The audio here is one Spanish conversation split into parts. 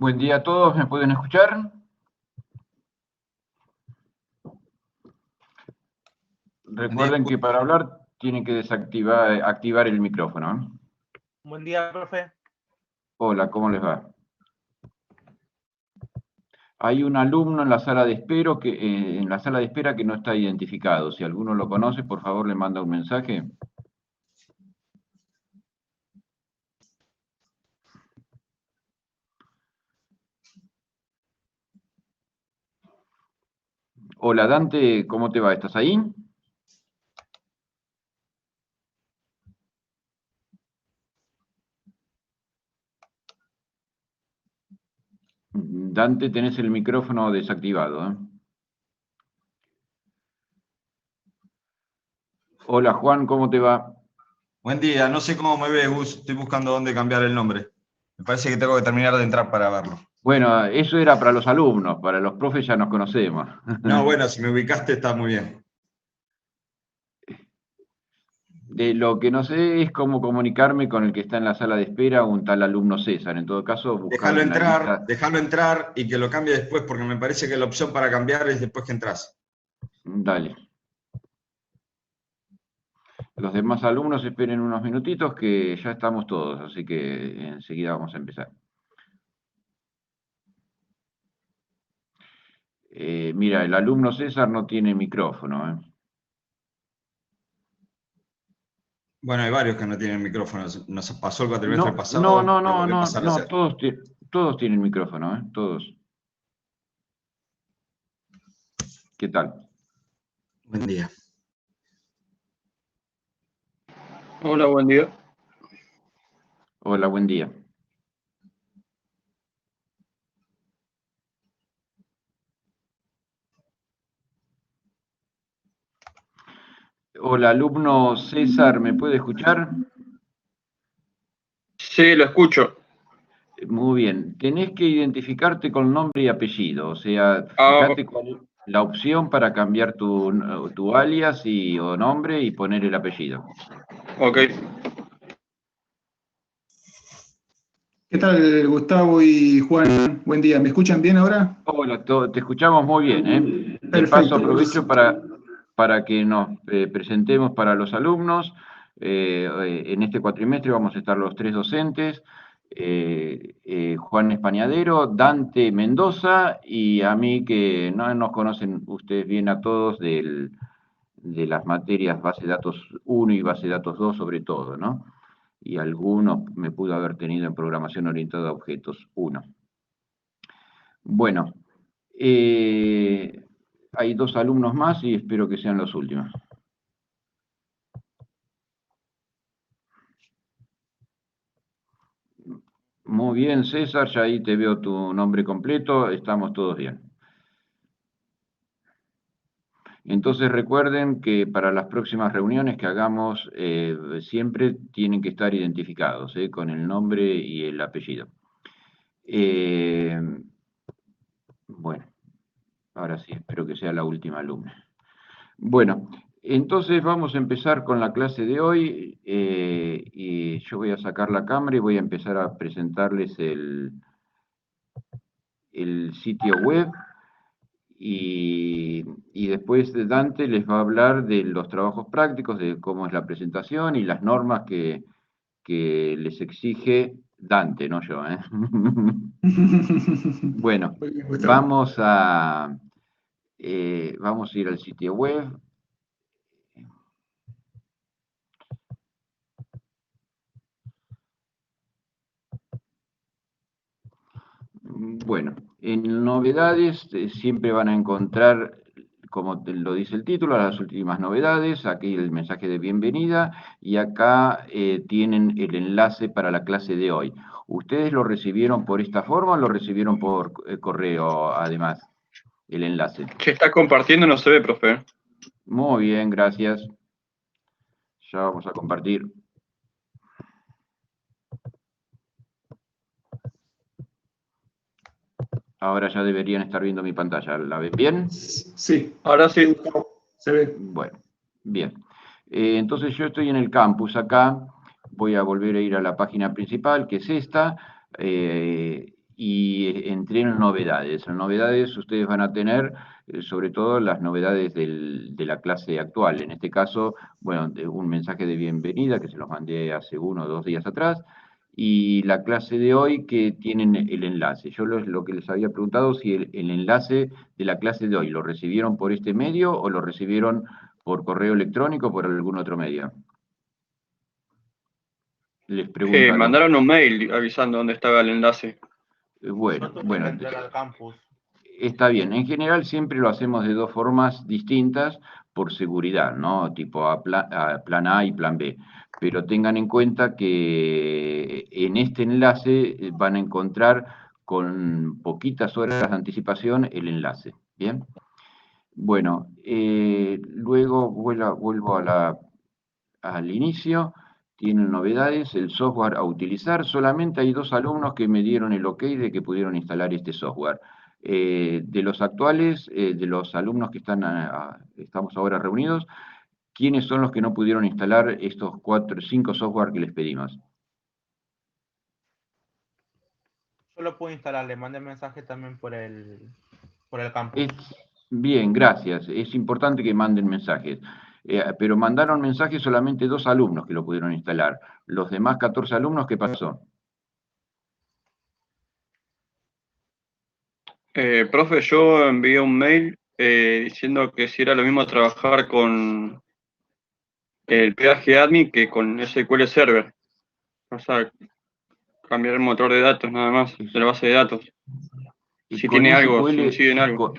Buen día a todos, ¿me pueden escuchar? Recuerden que para hablar tienen que activar el micrófono. Buen día, profe. Hola, ¿cómo les va? Hay un alumno en la sala de espera que no está identificado. Si alguno lo conoce, por favor le manda un mensaje. Hola Dante, ¿cómo te va? ¿Estás ahí? Dante, tenés el micrófono desactivado. Hola Juan, ¿cómo te va? Buen día, no sé cómo me ves, Gus. Estoy buscando dónde cambiar el nombre. Me parece que tengo que terminar de entrar para verlo. Bueno, eso era para los alumnos, para los profes ya nos conocemos. No, bueno, si me ubicaste está muy bien. Lo que no sé es cómo comunicarme con el que está en la sala de espera, un tal alumno César. En todo caso, buscarlo en la lista. Déjalo entrar y que lo cambie después, porque me parece que la opción para cambiar es después que entras. Dale. Los demás alumnos esperen unos minutitos que ya estamos todos, así que enseguida vamos a empezar. Mira, el alumno César no tiene micrófono. Bueno, hay varios que no tienen micrófonos. Nos pasó el cuatrimestre pasado. No, todos tienen micrófono, todos. ¿Qué tal? Buen día. Hola, buen día. Hola, buen día. Hola, alumno César, ¿me puede escuchar? Sí, lo escucho. Muy bien. Tenés que identificarte con nombre y apellido. O sea, fíjate cuál es la opción para cambiar tu alias o nombre y poner el apellido. Ok. ¿Qué tal, Gustavo y Juan? Buen día. ¿Me escuchan bien ahora? Hola, te escuchamos muy bien. De Perfecto. paso, aprovecho para que nos presentemos para los alumnos. En este cuatrimestre vamos a estar los tres docentes, Juan Españadero, Dante Mendoza y a mí, que no nos conocen ustedes bien a todos de las materias base de datos 1 y base de datos 2 sobre todo, ¿no? Y algunos me pudo haber tenido en programación orientada a objetos 1. Bueno, hay dos alumnos más y espero que sean los últimos. Muy bien, César, ya ahí te veo tu nombre completo, estamos todos bien. Entonces recuerden que para las próximas reuniones que hagamos siempre tienen que estar identificados con el nombre y el apellido. Bueno, ahora sí, espero que sea la última alumna. Bueno, entonces vamos a empezar con la clase de hoy y yo voy a sacar la cámara y voy a empezar a presentarles el sitio web y después Dante les va a hablar de los trabajos prácticos, de cómo es la presentación y las normas que les exige Dante, no yo. Bueno, vamos a ir al sitio web. Bueno, en novedades siempre van a encontrar, como lo dice el título, las últimas novedades, aquí el mensaje de bienvenida y acá tienen el enlace para la clase de hoy. ¿Ustedes lo recibieron por esta forma o lo recibieron por correo además, el enlace? Se está compartiendo, no se ve, profe. Muy bien, gracias. Ya vamos a compartir. Ahora ya deberían estar viendo mi pantalla. ¿La ven bien? Sí. Ahora sí. Se ve. Bueno, bien. Entonces yo estoy en el campus acá. Voy a volver a ir a la página principal, que es esta. y entré en novedades. En novedades ustedes van a tener sobre todo las novedades de la clase actual. En este caso, bueno, un mensaje de bienvenida que se los mandé hace 1 o 2 días atrás, y la clase de hoy que tienen el enlace. Yo lo que les había preguntado si el enlace de la clase de hoy lo recibieron por este medio o lo recibieron por correo electrónico o por algún otro medio. Les pregunto. Mandaron un mail avisando dónde estaba el enlace. Bueno, Yo tuve que entrar al campus. está bien. En general siempre lo hacemos de 2 formas distintas por seguridad, ¿no? Tipo plan A y plan B. Pero tengan en cuenta que en este enlace van a encontrar con poquitas horas de anticipación el enlace. ¿Bien? Bueno, luego vuelvo al inicio. Tienen novedades, el software a utilizar. Solamente hay 2 alumnos que me dieron el ok de que pudieron instalar este software. De los actuales, de los alumnos que estamos ahora reunidos, ¿quiénes son los que no pudieron instalar estos 5 software que les pedimos? Yo lo pude instalar, le mandé mensaje también por el campus. Bien, gracias. Es importante que manden mensajes. Pero mandaron mensajes solamente 2 alumnos que lo pudieron instalar. Los demás 14 alumnos, ¿qué pasó? Profe, yo envié un mail diciendo que si era lo mismo trabajar con el PageAdmin admin que con SQL Server. O sea, cambiar el motor de datos nada más, de la base de datos. Y Si con tiene algo, si SQL, incide en algo.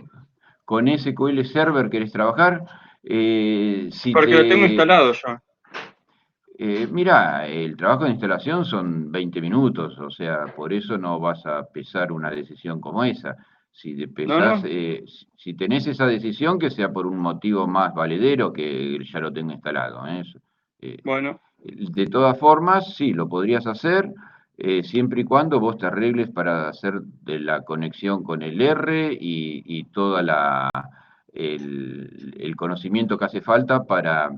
con SQL Server querés trabajar. Porque lo tengo instalado ya. Mira, el trabajo de instalación son 20 minutos, o sea, por eso no vas a pesar una decisión como esa. Si No. si tenés esa decisión, que sea por un motivo más valedero que ya lo tengo instalado. Bueno, De todas formas, sí, lo podrías hacer, siempre y cuando vos te arregles para hacer de la conexión con el R y todo el conocimiento que hace falta para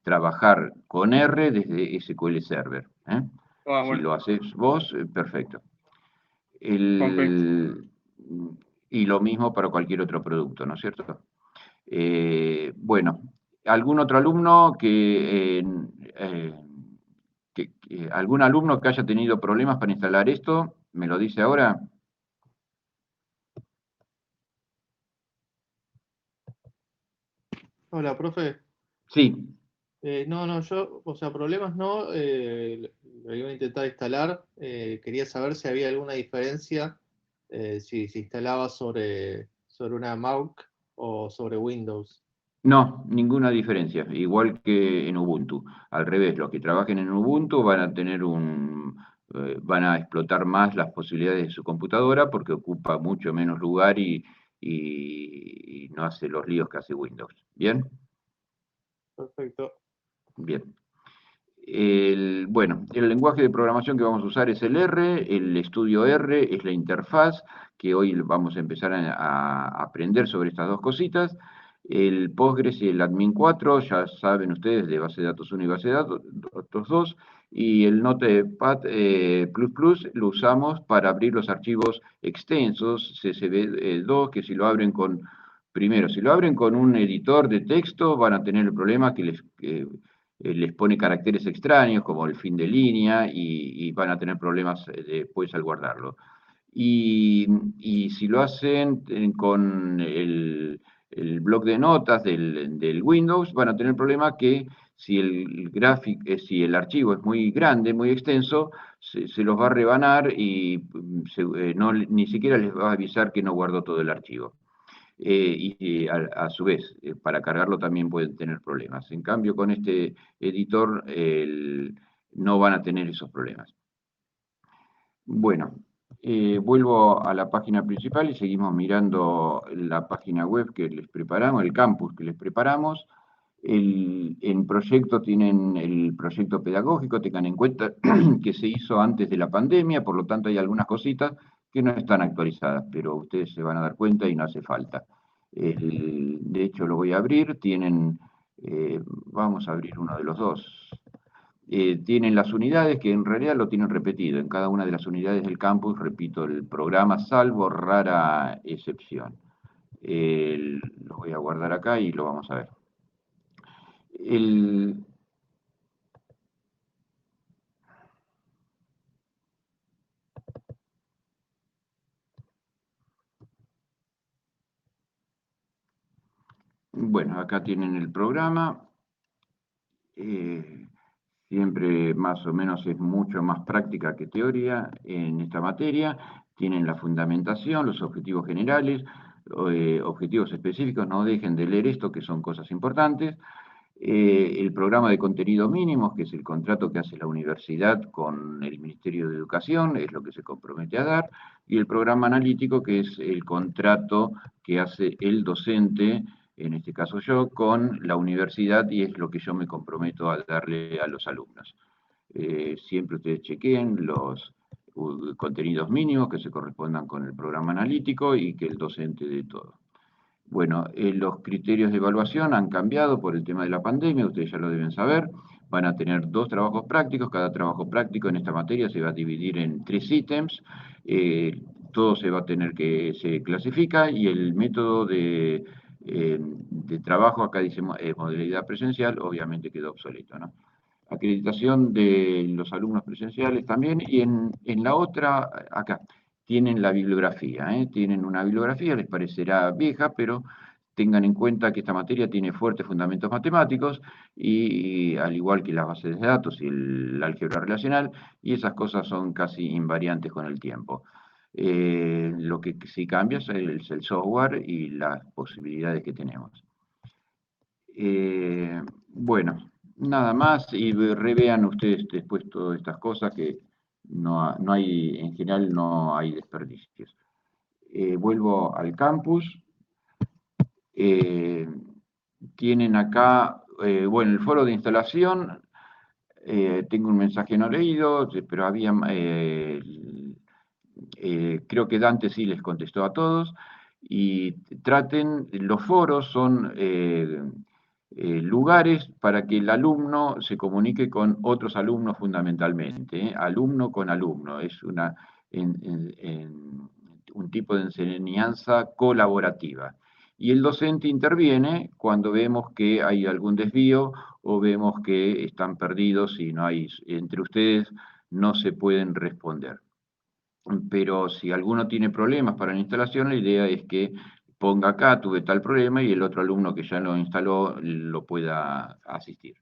trabajar con R desde SQL Server. Si bueno, lo haces vos, perfecto. ok. Y lo mismo para cualquier otro producto, ¿no es cierto? Bueno, ¿algún otro alumno algún alumno que haya tenido problemas para instalar esto? ¿Me lo dice ahora? Hola, profe. Sí. No, yo, o sea, problemas no, lo iba a intentar instalar. Quería saber si había alguna diferencia, si se instalaba sobre una Mac o sobre Windows. No, ninguna diferencia, igual que en Ubuntu. Al revés, los que trabajen en Ubuntu van a tener van a explotar más las posibilidades de su computadora porque ocupa mucho menos lugar y no hace los líos que hace Windows. ¿Bien? Perfecto. Bien. Bueno, el lenguaje de programación que vamos a usar es el R, el estudio R es la interfaz, que hoy vamos a empezar a aprender sobre estas 2 cositas. El Postgres y el Admin 4, ya saben ustedes, de base de datos 1 y base de datos 2, y el Notepad++ lo usamos para abrir los archivos extensos, CSV2, que si lo abren primero, si lo abren con un editor de texto, van a tener el problema que les pone caracteres extraños como el fin de línea y van a tener problemas después al guardarlo. Y si lo hacen con el bloc de notas del Windows, van a tener el problema que si si el archivo es muy grande, muy extenso, se los va a rebanar y ni siquiera les va a avisar que no guardó todo el archivo. Y a su vez, para cargarlo también pueden tener problemas. En cambio, con este editor no van a tener esos problemas. Bueno, vuelvo a la página principal y seguimos mirando la página web que les preparamos, el campus que les preparamos. En proyecto tienen el proyecto pedagógico, tengan en cuenta que se hizo antes de la pandemia, por lo tanto hay algunas cositas que no están actualizadas, pero ustedes se van a dar cuenta y no hace falta. De hecho, lo voy a abrir, vamos a abrir uno de los 2. Tienen las unidades que en realidad lo tienen repetido. En cada una de las unidades del campus repito el programa, salvo rara excepción. Lo voy a guardar acá y lo vamos a ver. Bueno, acá tienen el programa. Siempre más o menos es mucho más práctica que teoría en esta materia. Tienen la fundamentación, los objetivos generales, objetivos específicos. No dejen de leer esto, que son cosas importantes. El programa de contenido mínimos, que es el contrato que hace la universidad con el Ministerio de Educación, es lo que se compromete a dar, y el programa analítico, que es el contrato que hace el docente, en este caso yo, con la universidad, y es lo que yo me comprometo a darle a los alumnos. Siempre ustedes chequeen los contenidos mínimos que se correspondan con el programa analítico y que el docente dé todo. Bueno, los criterios de evaluación han cambiado por el tema de la pandemia, ustedes ya lo deben saber. Van a tener 2 trabajos prácticos, cada trabajo práctico en esta materia se va a dividir en 3 ítems, todo se clasifica y el método de trabajo, acá dice modalidad presencial, obviamente quedó obsoleto, ¿no? Acreditación de los alumnos presenciales también, y en la otra, acá, tienen la bibliografía, tienen una bibliografía, les parecerá vieja, pero tengan en cuenta que esta materia tiene fuertes fundamentos matemáticos, y al igual que las bases de datos y el álgebra relacional, y esas cosas son casi invariantes con el tiempo. Lo que sí cambia es el software y las posibilidades que tenemos. Bueno, nada más, y revean ustedes después todas estas cosas que no hay, en general no hay desperdicios. Vuelvo al campus. Tienen acá, bueno, el foro de instalación, tengo un mensaje no leído, pero había, creo que Dante sí les contestó a todos, y los foros son lugares para que el alumno se comunique con otros alumnos fundamentalmente, alumno con alumno, es un tipo de enseñanza colaborativa. Y el docente interviene cuando vemos que hay algún desvío o vemos que están perdidos y no hay, entre ustedes no se pueden responder. Pero si alguno tiene problemas para la instalación, la idea es que ponga acá, tuve tal problema, y el otro alumno que ya lo instaló lo pueda asistir.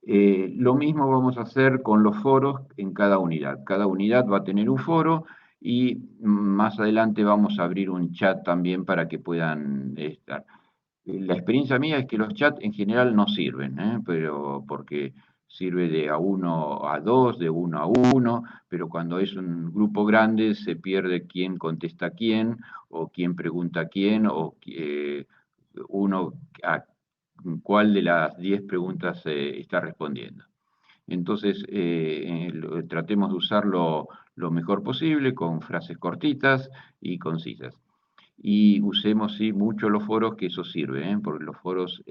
Lo mismo vamos a hacer con los foros en cada unidad. Cada unidad va a tener un foro y más adelante vamos a abrir un chat también para que puedan estar. La experiencia mía es que los chats en general no sirven, pero porque sirve de A1 a 2, de 1 a 1, pero cuando es un grupo grande se pierde quién contesta a quién, o quién pregunta a quién, o uno a cuál de las 10 preguntas está respondiendo. Entonces, tratemos de usarlo lo mejor posible, con frases cortitas y concisas. Y usemos, sí, mucho los foros, que eso sirve, porque los foros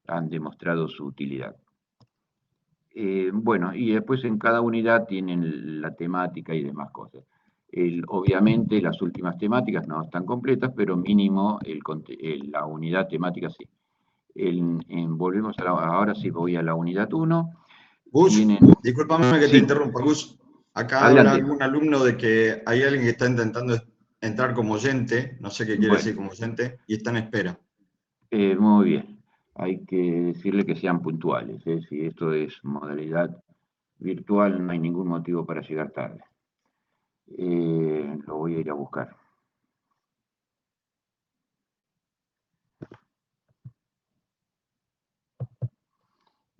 han demostrado su utilidad. Bueno, y después en cada unidad tienen la temática y demás cosas. Obviamente las últimas temáticas no están completas, pero mínimo la unidad temática sí. Volvemos ahora sí voy a la unidad 1. Gus, discúlpame que te interrumpa, Gus. Acá habla algún alumno de que hay alguien que está intentando entrar como oyente, no sé qué quiere decir como oyente, y está en espera. Muy bien. Hay que decirle que sean puntuales. Si esto es modalidad virtual, no hay ningún motivo para llegar tarde. Lo voy a ir a buscar.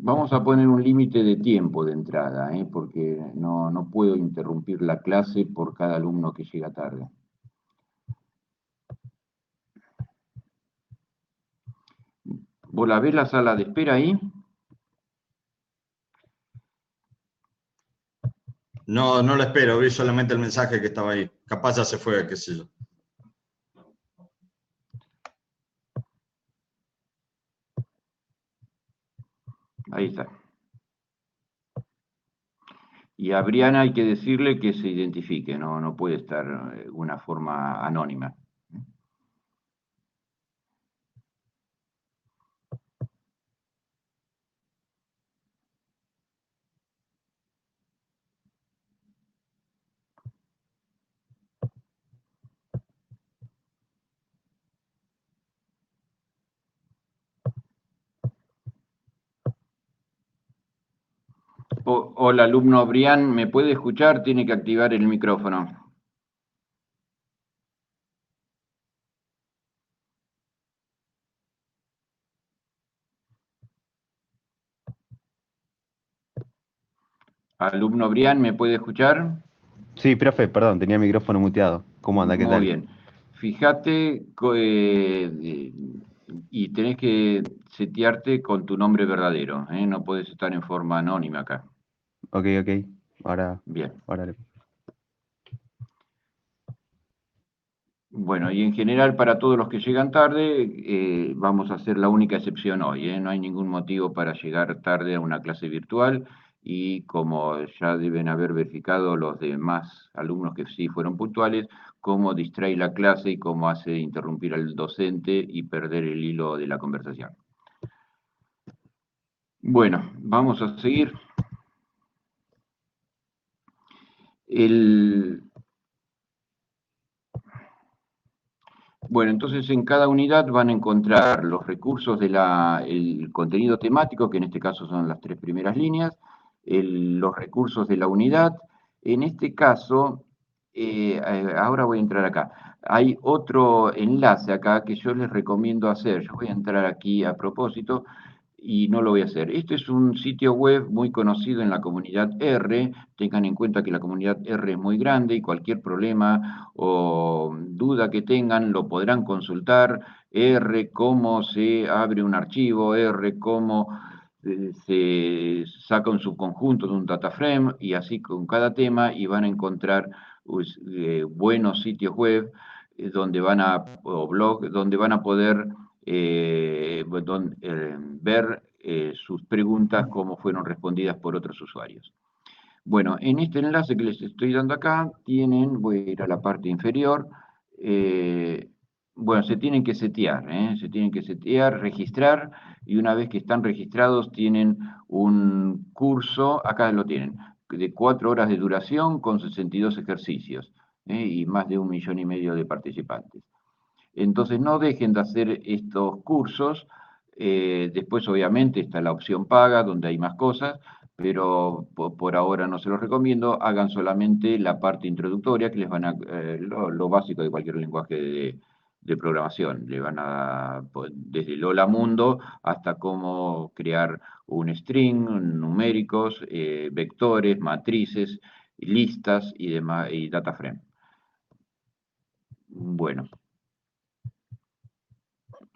Vamos a poner un límite de tiempo de entrada, porque no puedo interrumpir la clase por cada alumno que llega tarde. ¿Vos la ves la sala de espera ahí? No, no la espero, vi solamente el mensaje que estaba ahí. Capaz ya se fue, qué sé yo. Ahí está. Y a Brian hay que decirle que se identifique, no puede estar de una forma anónima. Hola, alumno Brian, ¿me puede escuchar? Tiene que activar el micrófono. Alumno Brian, ¿me puede escuchar? Sí, profe, perdón, tenía el micrófono muteado. ¿Cómo anda? ¿Qué Muy tal? bien. Fíjate y tenés que setearte con tu nombre verdadero, ¿eh? No puedes estar en forma anónima acá. Ok. Ahora, Bien. ahora. Bueno, y en general para todos los que llegan tarde, vamos a hacer la única excepción hoy, ¿eh? No hay ningún motivo para llegar tarde a una clase virtual y como ya deben haber verificado los demás alumnos que sí fueron puntuales, cómo distrae la clase y cómo hace interrumpir al docente y perder el hilo de la conversación. Bueno, vamos a seguir. Bueno, entonces en cada unidad van a encontrar los recursos el contenido temático, que en este caso son las 3 primeras líneas, los recursos de la unidad. En este caso, ahora voy a entrar acá. Hay otro enlace acá que yo les recomiendo hacer. Yo voy a entrar aquí a propósito y no lo voy a hacer. Este es un sitio web muy conocido en la comunidad R. Tengan en cuenta que la comunidad R es muy grande y cualquier problema o duda que tengan lo podrán consultar. R, cómo se abre un archivo, R, cómo se saca un subconjunto de un data frame y así con cada tema y van a encontrar buenos sitios web o blog donde van a poder ver sus preguntas, cómo fueron respondidas por otros usuarios. Bueno, en este enlace que les estoy dando acá, voy a ir a la parte inferior, bueno, se tienen que setear, registrar, y una vez que están registrados tienen un curso, acá lo tienen, de 4 horas de duración con 62 ejercicios, y más de 1,5 millones de participantes. Entonces no dejen de hacer estos cursos. Después obviamente está la opción paga donde hay más cosas, pero por ahora no se los recomiendo. Hagan solamente la parte introductoria que les van a lo básico de cualquier lenguaje de programación. Le van a desde el hola mundo hasta cómo crear un string, numéricos, vectores, matrices, listas y demás y data frame. Bueno.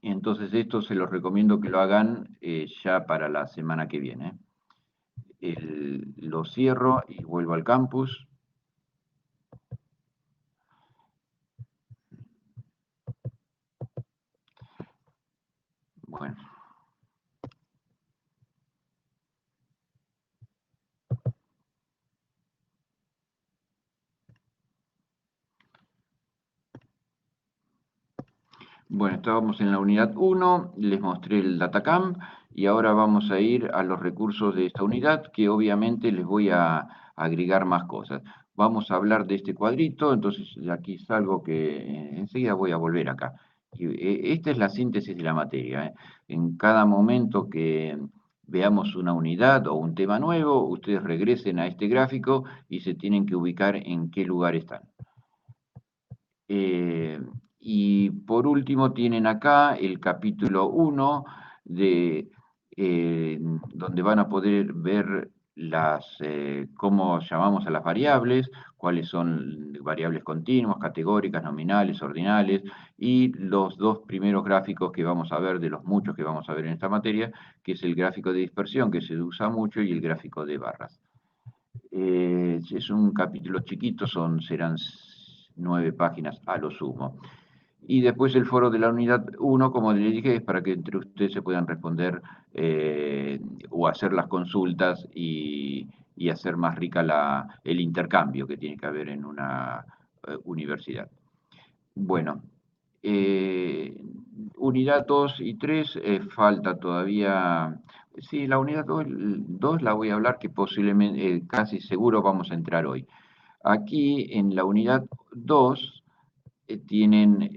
Entonces esto se los recomiendo que lo hagan ya para la semana que viene. Lo cierro y vuelvo al campus. Bueno. Bueno, estábamos en la unidad 1, les mostré el datacamp y ahora vamos a ir a los recursos de esta unidad que obviamente les voy a agregar más cosas. Vamos a hablar de este cuadrito, entonces aquí salgo que enseguida voy a volver acá. Esta es la síntesis de la materia. En cada momento que veamos una unidad o un tema nuevo, ustedes regresen a este gráfico y se tienen que ubicar en qué lugar están. Y por último tienen acá el capítulo 1, donde van a poder ver cómo llamamos a las variables, cuáles son variables continuas, categóricas, nominales, ordinales, y los 2 primeros gráficos que vamos a ver, de los muchos que vamos a ver en esta materia, que es el gráfico de dispersión, que se usa mucho, y el gráfico de barras. Es un capítulo chiquito, serán 9 páginas a lo sumo. Y después el foro de la unidad 1, como les dije, es para que entre ustedes se puedan responder o hacer las consultas y y hacer más rica el intercambio que tiene que haber en una universidad. Bueno, unidad 2 y 3 falta todavía. Sí, la unidad 2 la voy a hablar, que posiblemente, casi seguro vamos a entrar hoy. Aquí en la unidad 2 tienen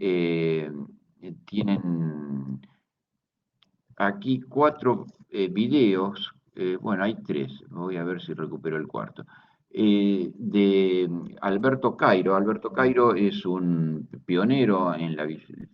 aquí 4 videos, bueno, hay 3, voy a ver si recupero el cuarto, de Alberto Cairo. Alberto Cairo es un pionero en la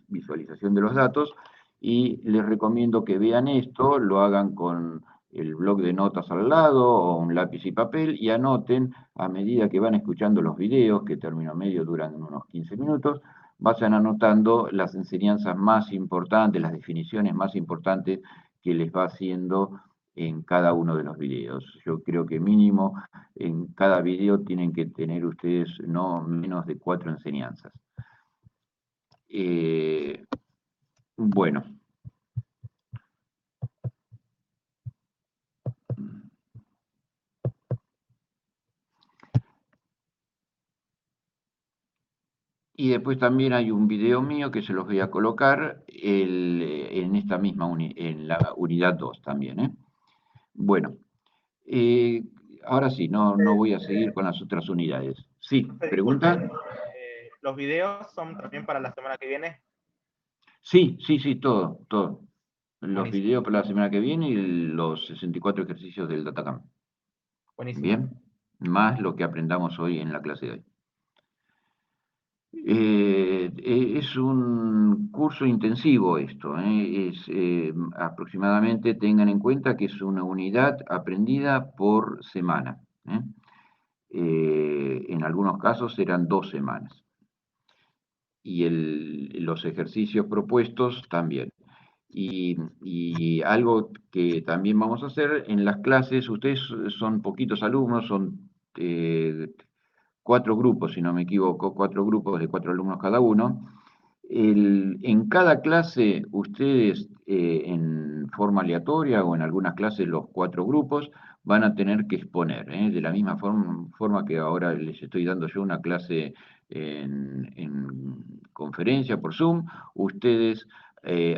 visualización de los datos y les recomiendo que vean esto, lo hagan con el bloc de notas al lado o un lápiz y papel y anoten a medida que van escuchando los videos, que término medio duran unos 15 minutos, vayan anotando las enseñanzas más importantes, las definiciones más importantes que les va haciendo en cada uno de los videos. Yo creo que mínimo en cada video tienen que tener ustedes no menos de 4 enseñanzas. Bueno. Y después también hay un video mío que se los voy a colocar en esta misma en la unidad 2 también. Bueno, ahora sí, no voy a seguir con las otras unidades. Sí, ¿pregunta? ¿Los videos son también para la semana que viene? Sí, todo. Los Buenísimo. videos para la semana que viene y los 64 ejercicios del DataCamp. Buenísimo. Bien, más lo que aprendamos hoy en la clase de hoy. Es un curso intensivo esto, aproximadamente tengan en cuenta que es una unidad aprendida por semana. En algunos casos serán 2 semanas. Y los ejercicios propuestos también. Y algo que también vamos a hacer en las clases, ustedes son poquitos alumnos, son 4 grupos, si no me equivoco, 4 grupos de 4 alumnos cada uno. En cada clase, ustedes en forma aleatoria o en algunas clases los 4 grupos van a tener que exponer, de la misma forma que ahora les estoy dando yo una clase en conferencia por Zoom, ustedes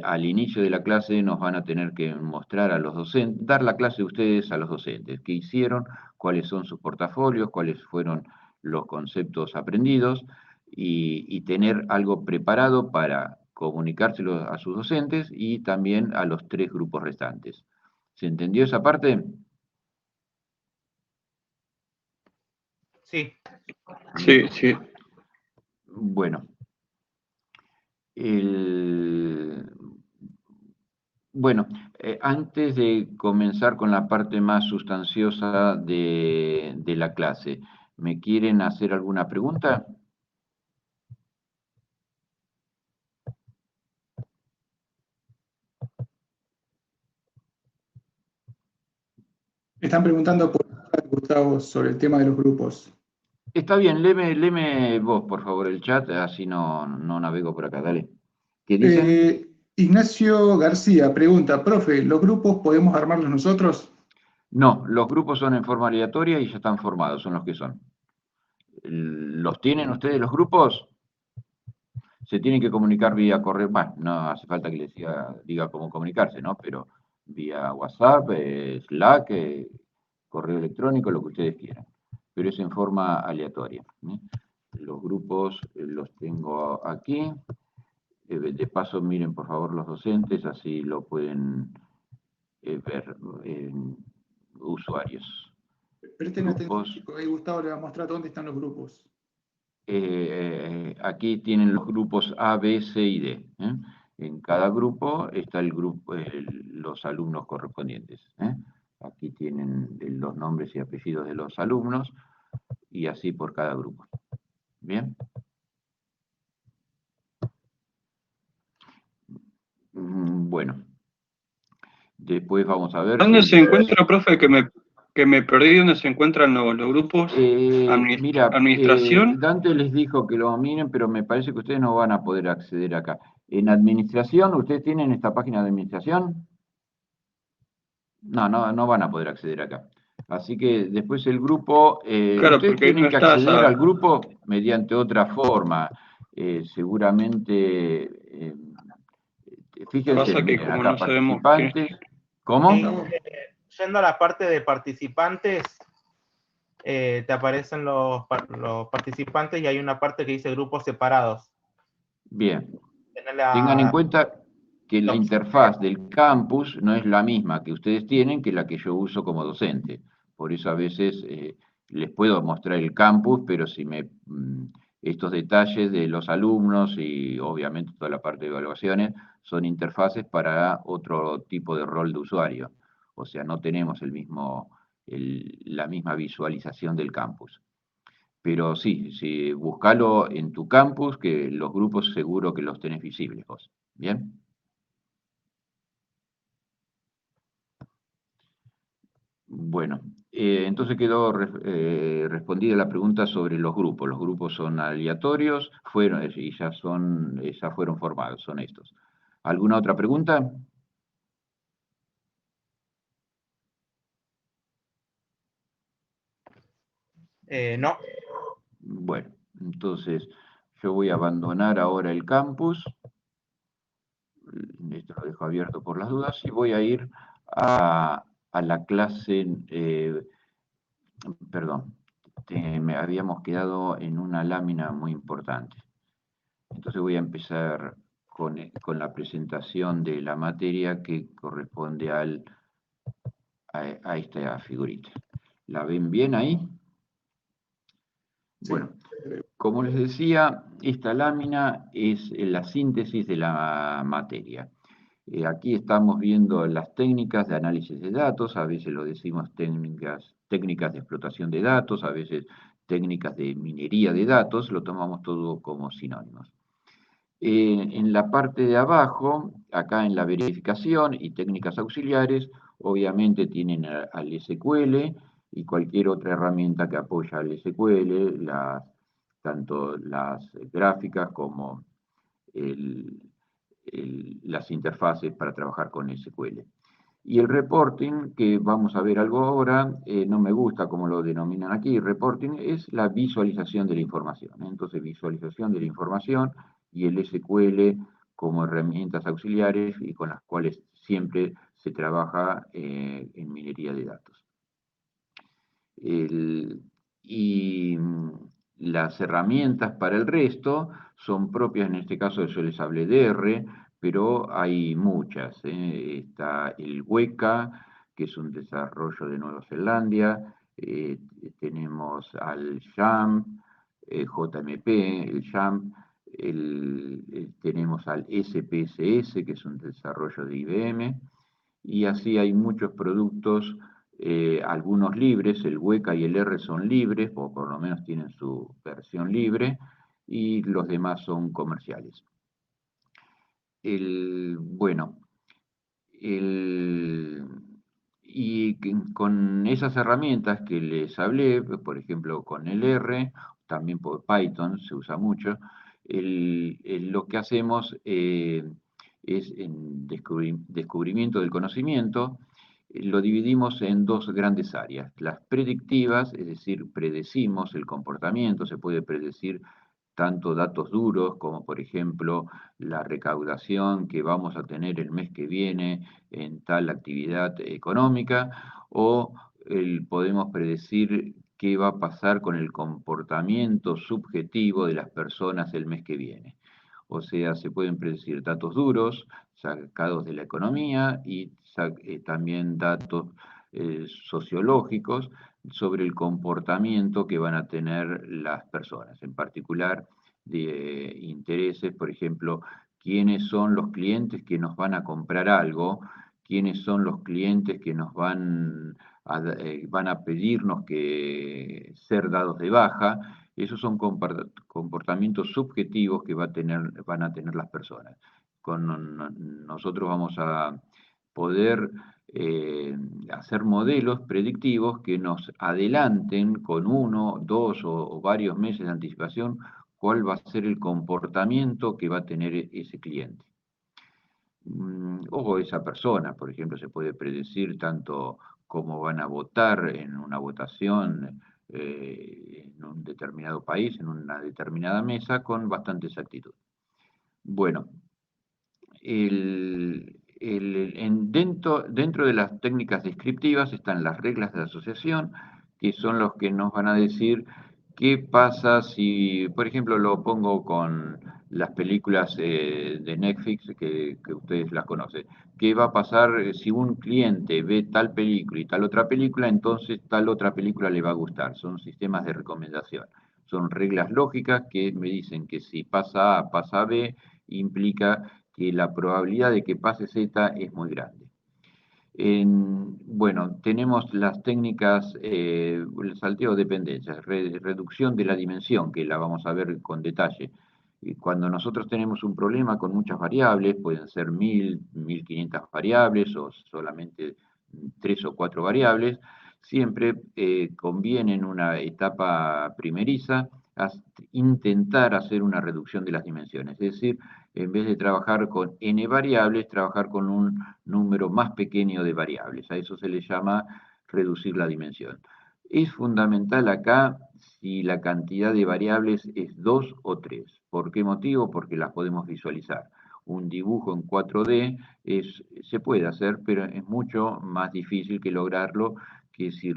al inicio de la clase nos van a tener que mostrar a los docentes, dar la clase de ustedes a los docentes, qué hicieron, cuáles son sus portafolios, cuáles fueron los conceptos aprendidos y tener algo preparado para comunicárselo a sus docentes y también a los 3 grupos restantes. ¿Se entendió esa parte? Sí. Sí. Bueno. Bueno, antes de comenzar con la parte más sustanciosa de la clase, ¿me quieren hacer alguna pregunta? Están preguntando por Gustavo sobre el tema de los grupos. Está bien, léeme vos, por favor, el chat, así no navego por acá, dale. ¿Qué dicen? Ignacio García pregunta, profe, ¿los grupos podemos armarlos nosotros? No, los grupos son en forma aleatoria y ya están formados, son los que son. ¿Los tienen ustedes los grupos? Se tienen que comunicar vía correo, bueno, no hace falta que les diga cómo comunicarse, ¿no? Pero vía WhatsApp, Slack, correo electrónico, lo que ustedes quieran. Pero es en forma aleatoria. Los grupos los tengo aquí. De paso, miren por favor los docentes, así lo pueden ver usuarios. Presten atención, chicos, ahí Gustavo le va a mostrar dónde están los grupos. Aquí tienen los grupos A, B, C y D. En cada grupo está el grupo, los alumnos correspondientes. Aquí tienen los nombres y apellidos de los alumnos y así por cada grupo. ¿Bien? Bueno. Después vamos a ver... ¿Dónde se encuentra, profe, que me perdí? ¿Dónde se encuentran los grupos? Mira, ¿Administración? Dante les dijo que lo miren, pero me parece que ustedes no van a poder acceder acá. En administración, ¿ustedes tienen esta página de administración? No van a poder acceder acá. Así que después el grupo, Claro, ustedes porque no tienen que está acceder esa. al grupo mediante otra forma. Seguramente, fíjense, Pasa que miren, como acá no sabemos quién participantes. ¿Cómo? Sí, yendo a la parte de participantes, te aparecen los participantes y hay una parte que dice grupos separados. Bien. Tenés Tengan en la cuenta que la opción interfaz del campus no es la misma que ustedes tienen que la que yo uso como docente. Por eso a veces les puedo mostrar el campus, pero si estos detalles de los alumnos y obviamente toda la parte de evaluaciones son interfaces para otro tipo de rol de usuario. O sea, no tenemos la misma visualización del campus. Pero sí, búscalo en tu campus, que los grupos seguro que los tenés visibles vos. ¿Bien? Bueno, entonces quedó respondida la pregunta sobre los grupos. Los grupos son aleatorios, y ya fueron formados, son estos. ¿Alguna otra pregunta? no. Bueno, entonces yo voy a abandonar ahora el campus. Esto lo dejo abierto por las dudas y voy a ir a la clase, perdón, me habíamos quedado en una lámina muy importante. Entonces voy a empezar con la presentación de la materia que corresponde a esta figurita. ¿La ven bien ahí? Bueno, como les decía, esta lámina es la síntesis de la materia. Aquí estamos viendo las técnicas de análisis de datos, a veces lo decimos técnicas de explotación de datos, a veces técnicas de minería de datos, lo tomamos todo como sinónimos. En la parte de abajo, acá en la verificación y técnicas auxiliares, obviamente tienen al SQL y cualquier otra herramienta que apoya al SQL, tanto las gráficas como las interfaces para trabajar con SQL. Y el reporting, que vamos a ver algo ahora, no me gusta como lo denominan aquí, reporting es la visualización de la información. Entonces, visualización de la información y el SQL como herramientas auxiliares y con las cuales siempre se trabaja en minería de datos. Y las herramientas para el resto son propias, en este caso yo les hablé de R, pero hay muchas. Está el Weka, que es un desarrollo de Nueva Zelanda, tenemos al JAMP, JMP, el JAMP, tenemos al SPSS, que es un desarrollo de IBM, y así hay muchos productos, algunos libres, el Weka y el R son libres, o por lo menos tienen su versión libre, y los demás son comerciales. Bueno, y con esas herramientas que les hablé, por ejemplo con el R, también por Python se usa mucho, lo que hacemos es en descubrimiento del conocimiento, lo dividimos en dos grandes áreas. Las predictivas, es decir, predecimos el comportamiento, se puede predecir tanto datos duros como, por ejemplo, la recaudación que vamos a tener el mes que viene en tal actividad económica, o podemos predecir qué va a pasar con el comportamiento subjetivo de las personas el mes que viene. O sea, se pueden predecir datos duros sacados de la economía y también datos sociológicos sobre el comportamiento que van a tener las personas, en particular de intereses, por ejemplo, quiénes son los clientes que nos van a comprar algo, quiénes son los clientes que nos van a pedirnos que ser dados de baja. Esos son comportamientos subjetivos que van a tener las personas. Nosotros vamos a poder hacer modelos predictivos que nos adelanten con 1, 2 o varios meses de anticipación cuál va a ser el comportamiento que va a tener ese cliente. O esa persona, por ejemplo, se puede predecir tanto cómo van a votar en una votación en un determinado país, en una determinada mesa, con bastante exactitud. Bueno, dentro de las técnicas descriptivas están las reglas de asociación, que son los que nos van a decir qué pasa si, por ejemplo, lo pongo con las películas de Netflix, que ustedes las conocen. ¿Qué va a pasar si un cliente ve tal película y tal otra película, entonces tal otra película le va a gustar? Son sistemas de recomendación. Son reglas lógicas que me dicen que si pasa A, pasa B, implica que la probabilidad de que pase Z es muy grande. Bueno, tenemos las técnicas, el salteo de dependencias, reducción de la dimensión, que la vamos a ver con detalle. Cuando nosotros tenemos un problema con muchas variables, pueden ser 1000, 1500 variables o solamente 3 o 4 variables, siempre conviene en una etapa primeriza intentar hacer una reducción de las dimensiones, es decir, en vez de trabajar con n variables, trabajar con un número más pequeño de variables. A eso se le llama reducir la dimensión. Es fundamental acá si la cantidad de variables es 2 o 3. ¿Por qué motivo? Porque las podemos visualizar. Un dibujo en 4D se puede hacer, pero es mucho más difícil que lograrlo que si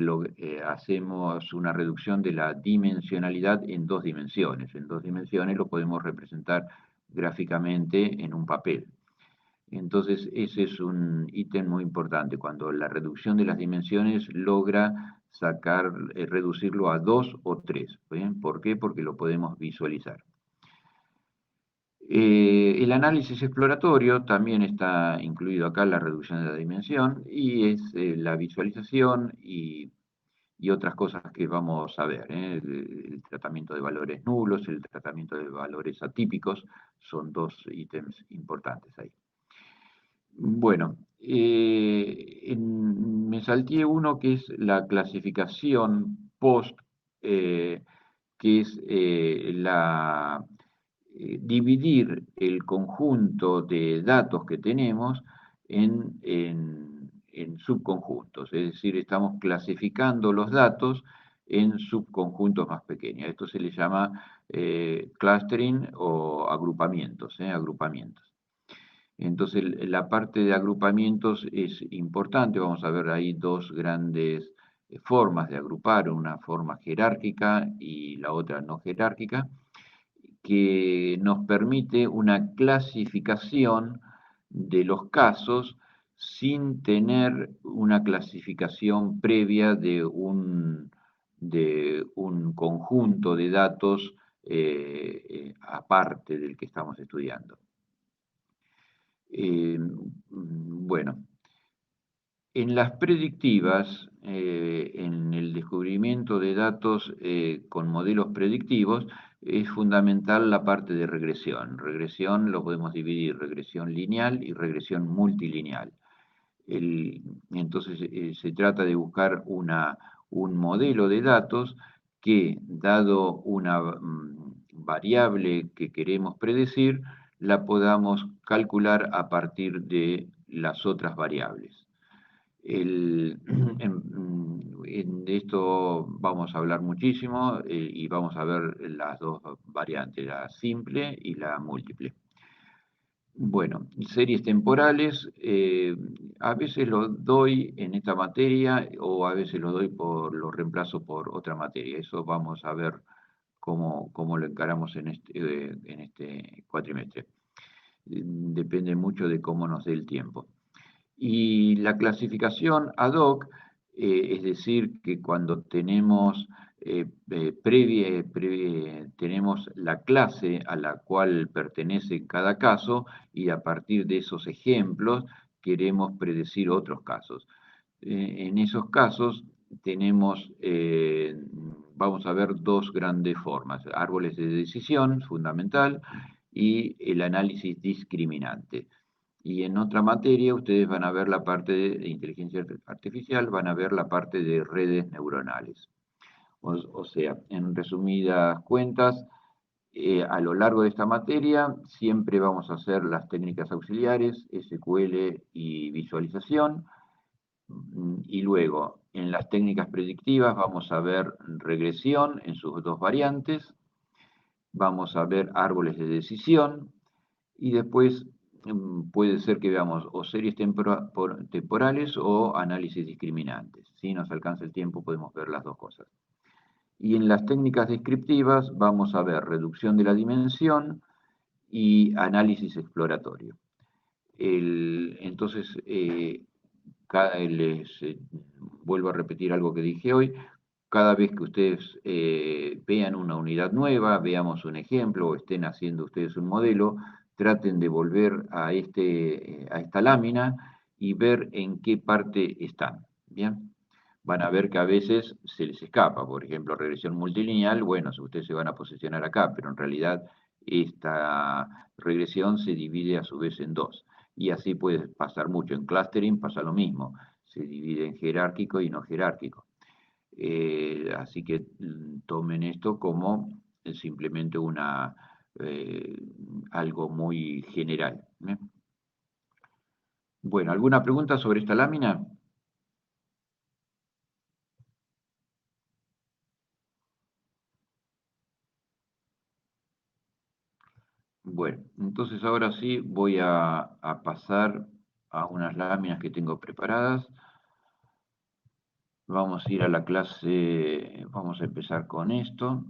hacemos una reducción de la dimensionalidad en 2 dimensiones. En 2 dimensiones lo podemos representar gráficamente en un papel. Entonces, ese es un ítem muy importante, cuando la reducción de las dimensiones logra reducirlo a 2 o 3. ¿Bien? ¿Por qué? Porque lo podemos visualizar. El análisis exploratorio también está incluido acá, la reducción de la dimensión, y es la visualización y otras cosas que vamos a ver. El tratamiento de valores nulos, el tratamiento de valores atípicos, son 2 ítems importantes ahí. Bueno, me salté uno que es la clasificación post, que es dividir el conjunto de datos que tenemos en subconjuntos, es decir, estamos clasificando los datos en subconjuntos más pequeños. Esto se le llama clustering o agrupamientos. Entonces, la parte de agrupamientos es importante. Vamos a ver ahí 2 grandes formas de agrupar, una forma jerárquica y la otra no jerárquica, que nos permite una clasificación de los casos sin tener una clasificación previa de un conjunto de datos aparte del que estamos estudiando. Bueno, en las predictivas, en el descubrimiento de datos con modelos predictivos, es fundamental la parte de regresión. Regresión lo podemos dividir, regresión lineal y regresión multilineal. Entonces se trata de buscar un modelo de datos que, dado una variable que queremos predecir, la podamos calcular a partir de las otras variables. De esto vamos a hablar muchísimo y vamos a ver las 2 variantes, la simple y la múltiple. Bueno, series temporales, a veces lo doy en esta materia o a veces lo reemplazo por otra materia. Eso vamos a ver cómo lo encaramos en este cuatrimestre. Depende mucho de cómo nos dé el tiempo. Y la clasificación ad hoc, es decir, que cuando tenemos tenemos la clase a la cual pertenece cada caso y a partir de esos ejemplos queremos predecir otros casos. En esos casos tenemos, vamos a ver 2 grandes formas: árboles de decisión, fundamental, y el análisis discriminante. Y en otra materia ustedes van a ver la parte de inteligencia artificial, van a ver la parte de redes neuronales. O sea, en resumidas cuentas, a lo largo de esta materia siempre vamos a hacer las técnicas auxiliares, SQL y visualización, Y luego, en las técnicas predictivas vamos a ver regresión en sus dos variantes, vamos a ver árboles de decisión, y después puede ser que veamos o series temporales o análisis discriminantes. Si nos alcanza el tiempo podemos ver las dos cosas. Y en las técnicas descriptivas vamos a ver reducción de la dimensión y análisis exploratorio. Entonces, vuelvo a repetir algo que dije hoy, cada vez que ustedes vean una unidad nueva, veamos un ejemplo o estén haciendo ustedes un modelo, traten de volver a esta lámina y ver en qué parte están, ¿bien? Van a ver que a veces se les escapa, por ejemplo, regresión multilineal, bueno, ustedes se van a posicionar acá, pero en realidad esta regresión se divide a su vez en dos. Y así puede pasar mucho. En clustering pasa lo mismo, se divide en jerárquico y no jerárquico. Así que tomen esto como simplemente algo muy general. Bueno, ¿alguna pregunta sobre esta lámina? Bueno, entonces ahora sí voy a pasar a unas láminas que tengo preparadas. Vamos a ir a la clase, vamos a empezar con esto.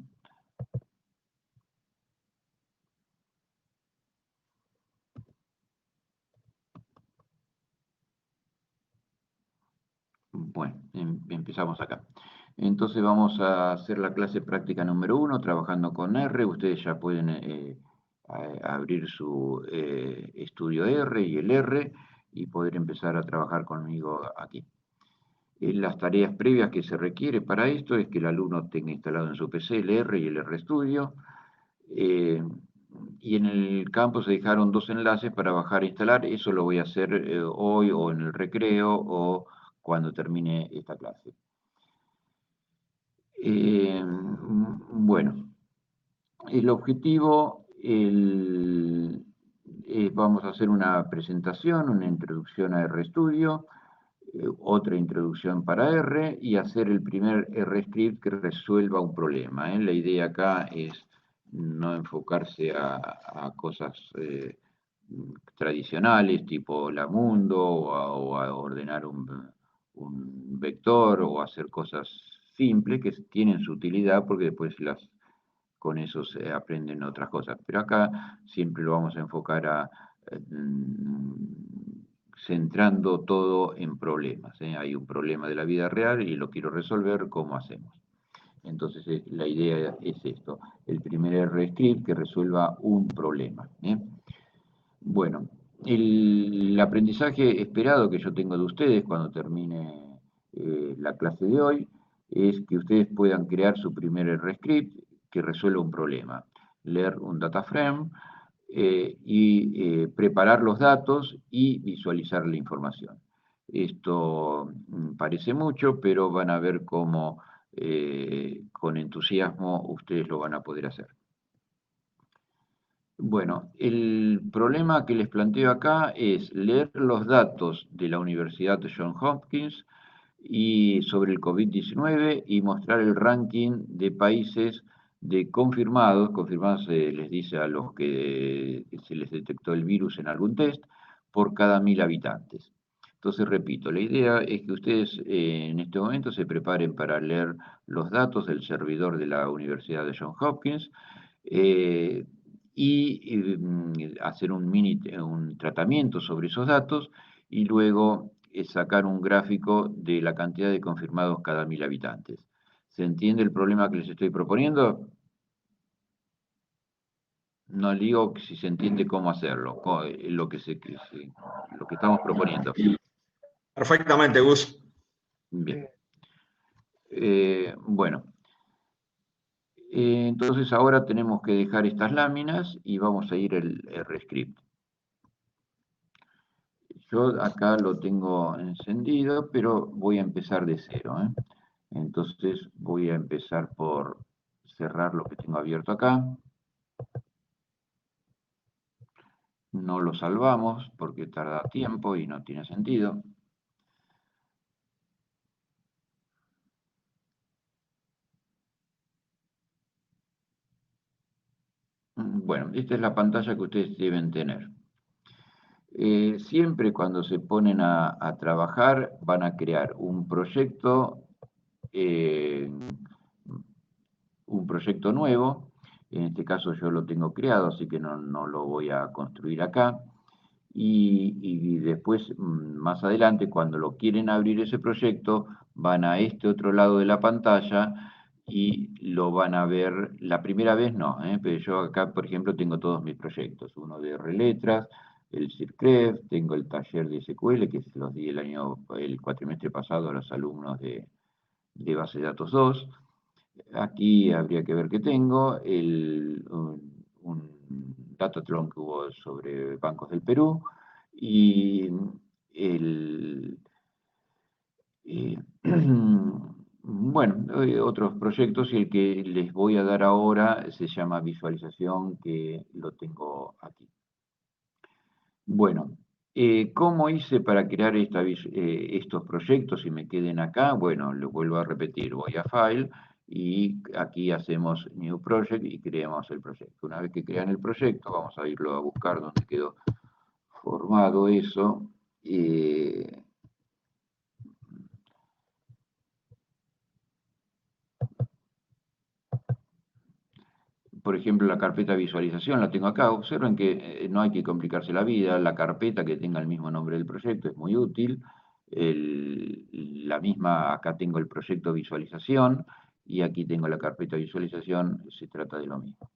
Bueno, empezamos acá. Entonces vamos a hacer la clase práctica número 1, trabajando con R. Ustedes ya pueden abrir su estudio R y el R y poder empezar a trabajar conmigo aquí. Las tareas previas que se requiere para esto es que el alumno tenga instalado en su PC el R y el RStudio. Y en el campo se dejaron dos enlaces para bajar e instalar. Eso lo voy a hacer hoy o en el recreo o cuando termine esta clase. Bueno, el objetivo vamos a hacer una presentación, una introducción a RStudio, otra introducción para R y hacer el primer RScript que resuelva un problema. La idea acá es no enfocarse a cosas tradicionales tipo la mundo o a ordenar un vector o hacer cosas simples que tienen su utilidad porque después con eso se aprenden otras cosas. Pero acá siempre lo vamos a enfocar centrando todo en problemas. Hay un problema de la vida real y lo quiero resolver, ¿cómo hacemos? Entonces la idea es esto, el primer RScript que resuelva un problema. Bueno, el aprendizaje esperado que yo tengo de ustedes cuando termine la clase de hoy es que ustedes puedan crear su primer RScript que resuelva un problema, leer un data frame y preparar los datos y visualizar la información. Esto parece mucho, pero van a ver cómo con entusiasmo ustedes lo van a poder hacer. Bueno, el problema que les planteo acá es leer los datos de la Universidad de Johns Hopkins y sobre el COVID-19 y mostrar el ranking de países confirmados les dice a los que se les detectó el virus en algún test, por cada 1000 habitantes. Entonces, repito, la idea es que ustedes en este momento se preparen para leer los datos del servidor de la Universidad de Johns Hopkins y hacer un tratamiento sobre esos datos y luego sacar un gráfico de la cantidad de confirmados cada 1000 habitantes. ¿Se entiende el problema que les estoy proponiendo? No digo si se entiende cómo hacerlo, lo que estamos proponiendo. Perfectamente, Gus. Bien. Bueno. Entonces ahora tenemos que dejar estas láminas y vamos a ir el RScript. Yo acá lo tengo encendido, pero voy a empezar de cero. Entonces voy a empezar por cerrar lo que tengo abierto acá. No lo salvamos porque tarda tiempo y no tiene sentido. Bueno, esta es la pantalla que ustedes deben tener. Siempre cuando se ponen a trabajar van a crear un proyecto nuevo. En este caso yo lo tengo creado, así que no lo voy a construir acá. Y después, más adelante, cuando lo quieren abrir ese proyecto, van a este otro lado de la pantalla y lo van a ver. La primera vez no, pero yo acá, por ejemplo, tengo todos mis proyectos. Uno de Reletras, el CIRCREF, tengo el taller de SQL, que se los di el cuatrimestre pasado a los alumnos de Base de Datos 2. Aquí habría que ver qué tengo, un Datathlon que hubo sobre bancos del Perú, y bueno, otros proyectos, y el que les voy a dar ahora se llama visualización, que lo tengo aquí. Bueno, ¿cómo hice para crear estos proyectos y me queden acá? Bueno, lo vuelvo a repetir, voy a File y aquí hacemos New Project y creamos el proyecto. Una vez que crean el proyecto, vamos a irlo a buscar donde quedó formado eso. Por ejemplo, la carpeta visualización la tengo acá. Observen que no hay que complicarse la vida. La carpeta que tenga el mismo nombre del proyecto es muy útil. La misma, acá tengo el proyecto visualización y aquí tengo la carpeta visualización. Se trata de lo mismo.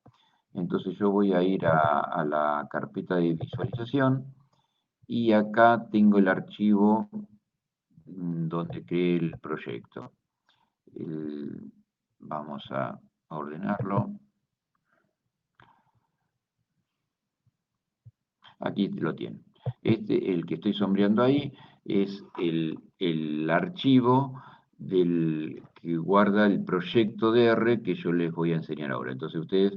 Entonces yo voy a ir a la carpeta de visualización y acá tengo el archivo donde creé el proyecto. Vamos a ordenarlo. Aquí lo tienen. El que estoy sombreando ahí, es el archivo que guarda el proyecto de R que yo les voy a enseñar ahora. Entonces ustedes,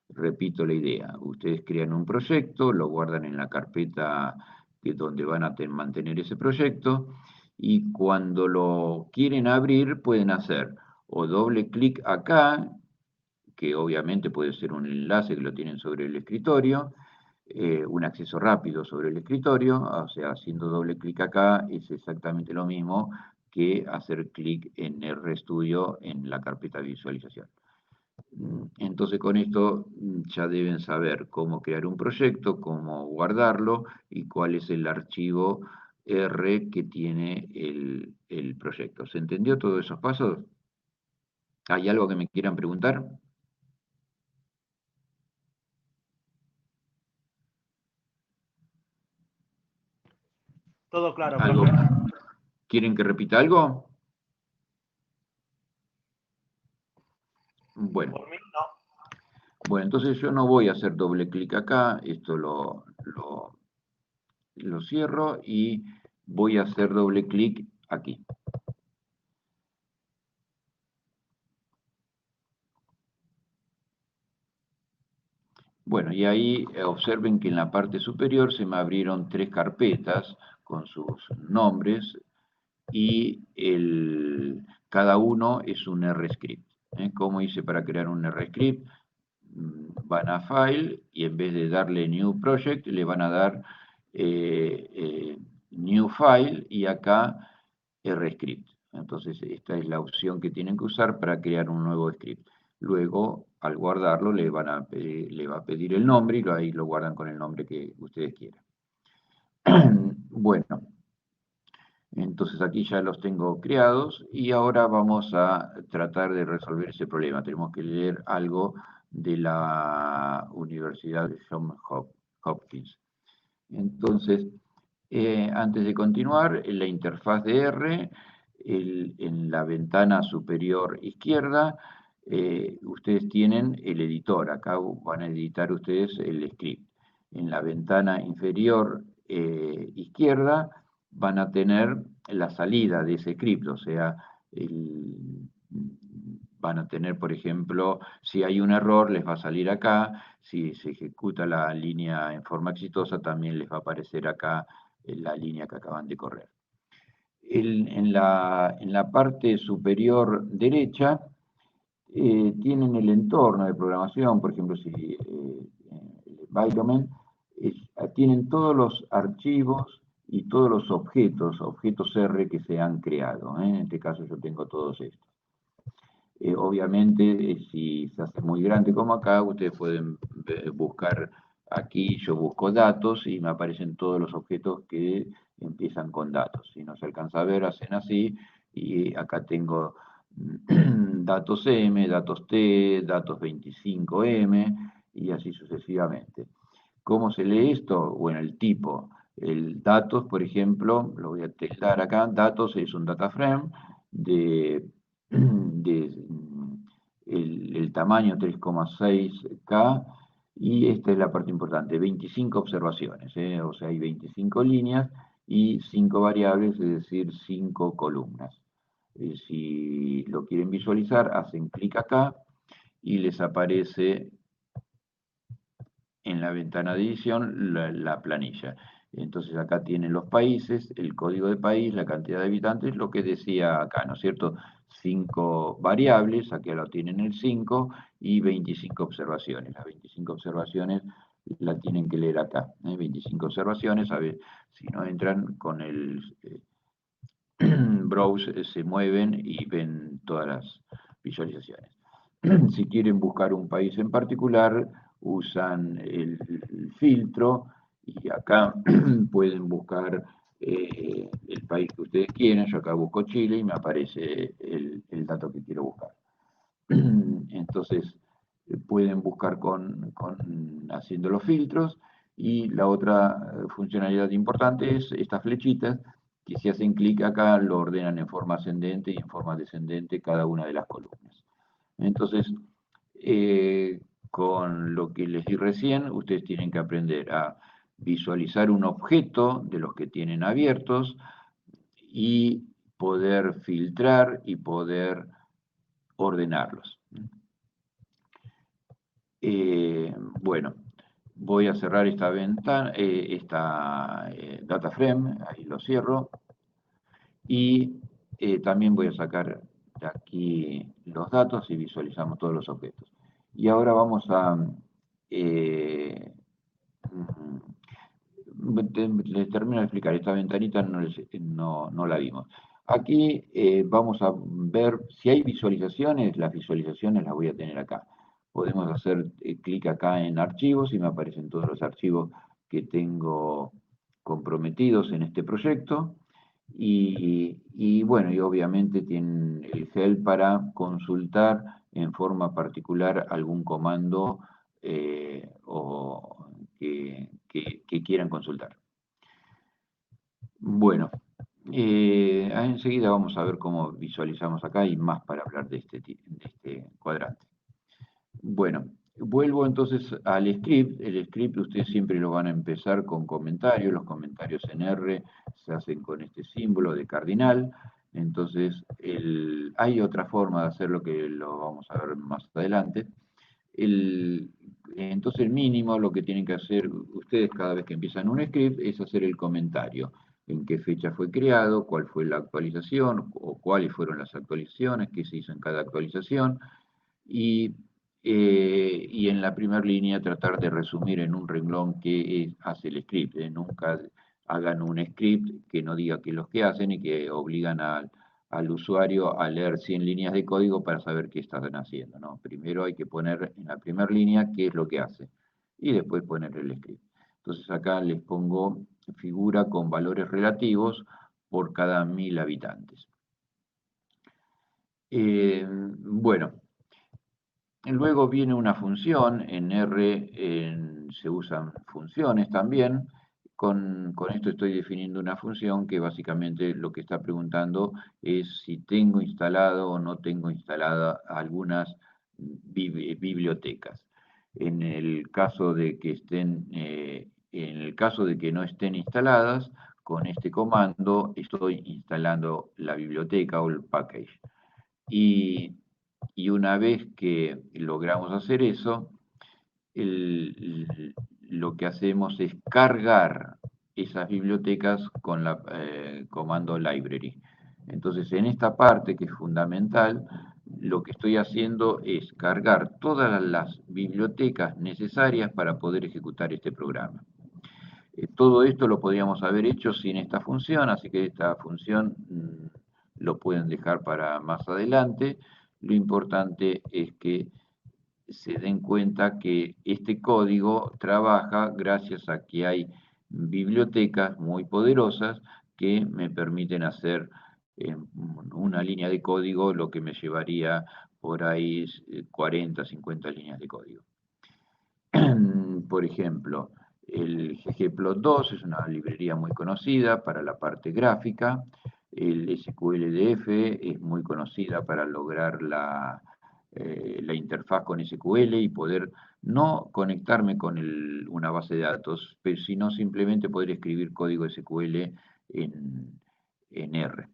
repito la idea, ustedes crean un proyecto, lo guardan en la carpeta donde van a mantener ese proyecto, y cuando lo quieren abrir pueden hacer o doble clic acá, que obviamente puede ser un enlace que lo tienen sobre el escritorio, un acceso rápido sobre el escritorio, o sea, haciendo doble clic acá es exactamente lo mismo que hacer clic en RStudio en la carpeta de visualización. Entonces con esto ya deben saber cómo crear un proyecto, cómo guardarlo y cuál es el archivo R que tiene el proyecto. ¿Se entendió todos esos pasos? ¿Hay algo que me quieran preguntar? Todo claro, ¿Algo? profe. ¿Quieren que repita algo? Bueno. Por mí no. Bueno, entonces yo no voy a hacer doble clic acá, esto lo cierro y voy a hacer doble clic aquí. Bueno, y ahí observen que en la parte superior se me abrieron 3 carpetas con sus nombres y cada uno es un RScript. ¿Cómo hice para crear un RScript? Van a File y en vez de darle New Project le van a dar New File y acá RScript. Entonces esta es la opción que tienen que usar para crear un nuevo script. Luego, al guardarlo, le va a pedir el nombre y ahí lo guardan con el nombre que ustedes quieran. Bueno, entonces aquí ya los tengo creados y ahora vamos a tratar de resolver ese problema. Tenemos que leer algo de la Universidad de Johns Hopkins. Entonces, antes de continuar, en la interfaz de R, en la ventana superior izquierda, ustedes tienen el editor. Acá van a editar ustedes el script. En la ventana inferior izquierda van a tener la salida de ese script, o sea, van a tener, por ejemplo, si hay un error, les va a salir acá. Si se ejecuta la línea en forma exitosa, también les va a aparecer acá la línea que acaban de correr. En la parte superior derecha tienen el entorno de programación. Por ejemplo, si environment, tienen todos los archivos y todos los objetos R que se han creado. En este caso yo tengo todos estos. Obviamente, si se hace muy grande como acá, ustedes pueden buscar aquí, yo busco datos y me aparecen todos los objetos que empiezan con datos. Si no se alcanza a ver, hacen así, y acá tengo datos M, datos T, datos 25M, y así sucesivamente. ¿Cómo se lee esto? Bueno, el tipo. El datos, por ejemplo, lo voy a tildar acá, datos es un data frame de el tamaño 3,6K, y esta es la parte importante, 25 observaciones, o sea, hay 25 líneas y 5 variables, es decir, 5 columnas. Si lo quieren visualizar, hacen clic acá y les aparece en la ventana de edición la planilla. Entonces acá tienen los países, el código de país, la cantidad de habitantes, lo que decía acá, ¿no es cierto? 5 variables, aquí lo tienen el 5, y 25 observaciones. Las 25 observaciones la tienen que leer acá. 25 observaciones, a ver, si no entran con el browse, se mueven y ven todas las visualizaciones. Si quieren buscar un país en particular, usan el filtro y acá pueden buscar el país que ustedes quieran. Yo acá busco Chile y me aparece el dato que quiero buscar. Entonces pueden buscar haciendo los filtros, y la otra funcionalidad importante es estas flechitas que, si hacen clic acá, lo ordenan en forma ascendente y en forma descendente cada una de las columnas. Entonces, con lo que les di recién, ustedes tienen que aprender a visualizar un objeto de los que tienen abiertos y poder filtrar y poder ordenarlos. Bueno, voy a cerrar esta ventana, data frame, ahí lo cierro, y también voy a sacar de aquí los datos y visualizamos todos los objetos. Y ahora vamos a les termino de explicar, esta ventanita no la vimos. Aquí vamos a ver si hay visualizaciones. Las visualizaciones las voy a tener acá. Podemos hacer clic acá en archivos y me aparecen todos los archivos que tengo comprometidos en este proyecto. Y bueno, y obviamente tienen el help para consultar en forma particular algún comando o que quieran consultar. Bueno, enseguida vamos a ver cómo visualizamos acá, y más para hablar de este cuadrante. Bueno, vuelvo entonces al script. El script ustedes siempre lo van a empezar con comentarios. Los comentarios en R se hacen con este símbolo de cardinal. Entonces, hay otra forma de hacerlo que lo vamos a ver más adelante. Entonces, el mínimo, lo que tienen que hacer ustedes cada vez que empiezan un script, es hacer el comentario. En qué fecha fue creado, cuál fue la actualización, o cuáles fueron las actualizaciones, qué se hizo en cada actualización, y en la primera línea tratar de resumir en un renglón qué hace el script. Nunca hagan un script que no diga qué es lo que hacen y que obligan al usuario a leer 100 líneas de código para saber qué están haciendo, ¿no? Primero hay que poner en la primera línea qué es lo que hace y después poner el script. Entonces acá les pongo figura con valores relativos por cada 1000 habitantes. Bueno, luego viene una función. En R se usan funciones también. Con esto estoy definiendo una función que básicamente lo que está preguntando es si tengo instalado o no tengo instalada algunas bibliotecas. En el caso de que no estén instaladas, con este comando estoy instalando la biblioteca o el package. Y una vez que logramos hacer eso, lo que hacemos es cargar esas bibliotecas con el comando library. Entonces, en esta parte, que es fundamental, lo que estoy haciendo es cargar todas las bibliotecas necesarias para poder ejecutar este programa. Todo esto lo podríamos haber hecho sin esta función, así que esta función lo pueden dejar para más adelante. Lo importante es que se den cuenta que este código trabaja gracias a que hay bibliotecas muy poderosas que me permiten hacer en una línea de código lo que me llevaría por ahí 40, 50 líneas de código. Por ejemplo, el ggplot2 es una librería muy conocida para la parte gráfica. El SQLDF es muy conocida para lograr la interfaz con SQL y poder no conectarme con una base de datos, pero sino simplemente poder escribir código SQL en R.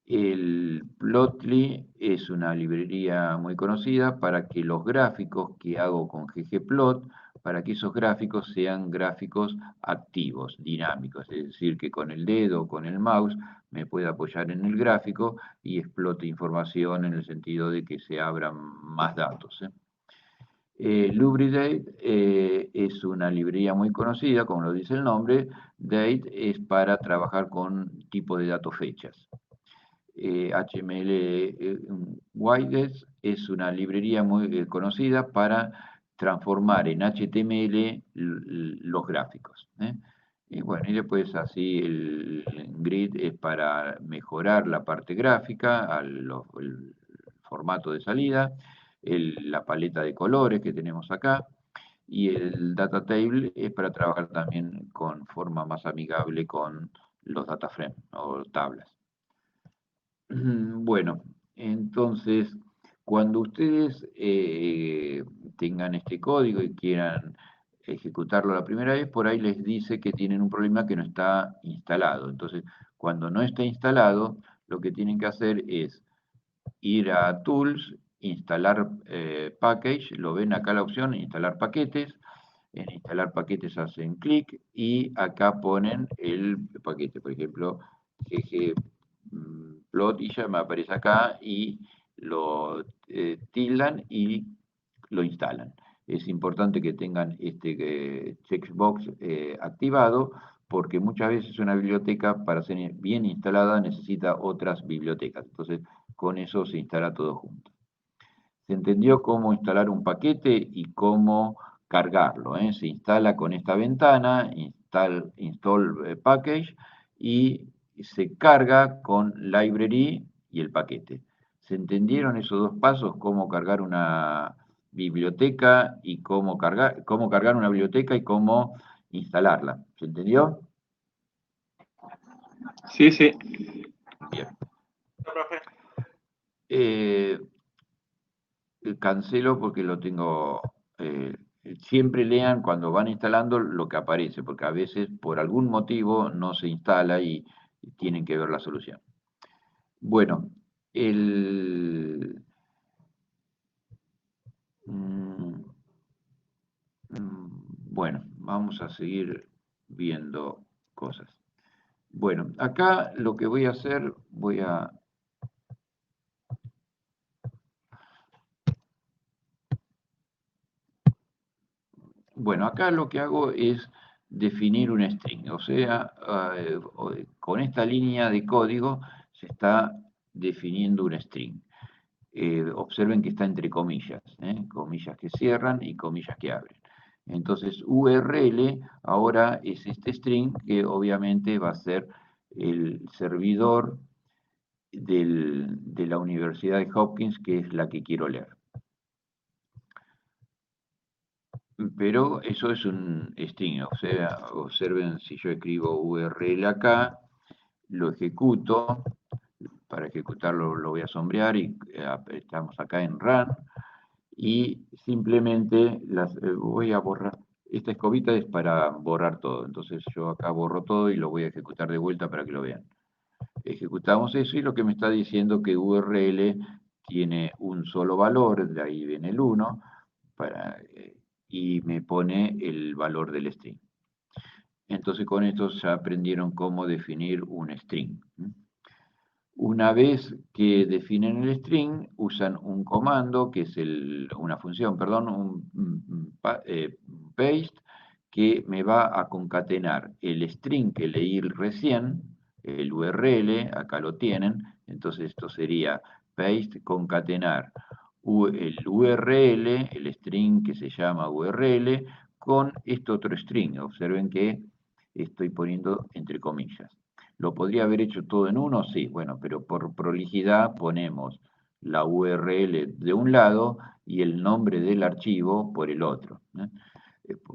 El Plotly es una librería muy conocida para que los gráficos que hago con ggplot, para que esos gráficos sean gráficos activos, dinámicos, es decir, que con el dedo o con el mouse me pueda apoyar en el gráfico y explote información en el sentido de que se abran más datos. Lubridate es una librería muy conocida, como lo dice el nombre. Date es para trabajar con tipo de datos fechas. HML Wides es una librería muy conocida para transformar en HTML los gráficos. Y bueno, y después así el grid es para mejorar la parte gráfica, el formato de salida, la paleta de colores que tenemos acá, y el data table es para trabajar también con forma más amigable con los data frames o tablas. Bueno, entonces, cuando ustedes tengan este código y quieran ejecutarlo la primera vez, por ahí les dice que tienen un problema que no está instalado. Entonces, cuando no está instalado, lo que tienen que hacer es ir a Tools, instalar Package, lo ven acá la opción, instalar paquetes. En instalar paquetes hacen clic y acá ponen el paquete, por ejemplo, ggplot y ya me aparece acá y lo tildan y lo instalan. Es importante que tengan este checkbox activado porque muchas veces una biblioteca para ser bien instalada necesita otras bibliotecas. Entonces, con eso se instala todo junto. Se entendió cómo instalar un paquete y cómo cargarlo. Se instala con esta ventana, install package, y se carga con library y el paquete. ¿Se entendieron esos dos pasos? Cómo cargar una biblioteca y cómo cargar una biblioteca y cómo instalarla. ¿Se entendió? Sí, sí. Bien. Profe. Cancelo porque lo tengo. Siempre lean cuando van instalando lo que aparece, porque a veces por algún motivo no se instala y tienen que ver la solución. Bueno, bueno, vamos a seguir viendo cosas. Bueno, acá lo que voy a hacer, Bueno, acá lo que hago es definir un string, o sea, con esta línea de código se está definiendo un string. Observen que está entre comillas, comillas que cierran y comillas que abren. Entonces, URL ahora es este string que obviamente va a ser el servidor de la Universidad de Hopkins, que es la que quiero leer. Pero eso es un string, o sea, observen si yo escribo URL acá, lo ejecuto, para ejecutarlo lo voy a sombrear y estamos acá en run, y simplemente voy a borrar. Esta escobita es para borrar todo, entonces yo acá borro todo y lo voy a ejecutar de vuelta para que lo vean. Ejecutamos eso y lo que me está diciendo que URL tiene un solo valor, de ahí viene el 1, y me pone el valor del string. Entonces con esto ya aprendieron cómo definir un string. Una vez que definen el string, usan un comando, que es una función, perdón, un paste, que me va a concatenar el string que leí recién, el URL, acá lo tienen, entonces esto sería paste concatenar el URL, el string que se llama URL, con este otro string. Observen que estoy poniendo entre comillas. ¿Lo podría haber hecho todo en uno? Sí, bueno, pero por prolijidad ponemos la URL de un lado y el nombre del archivo por el otro,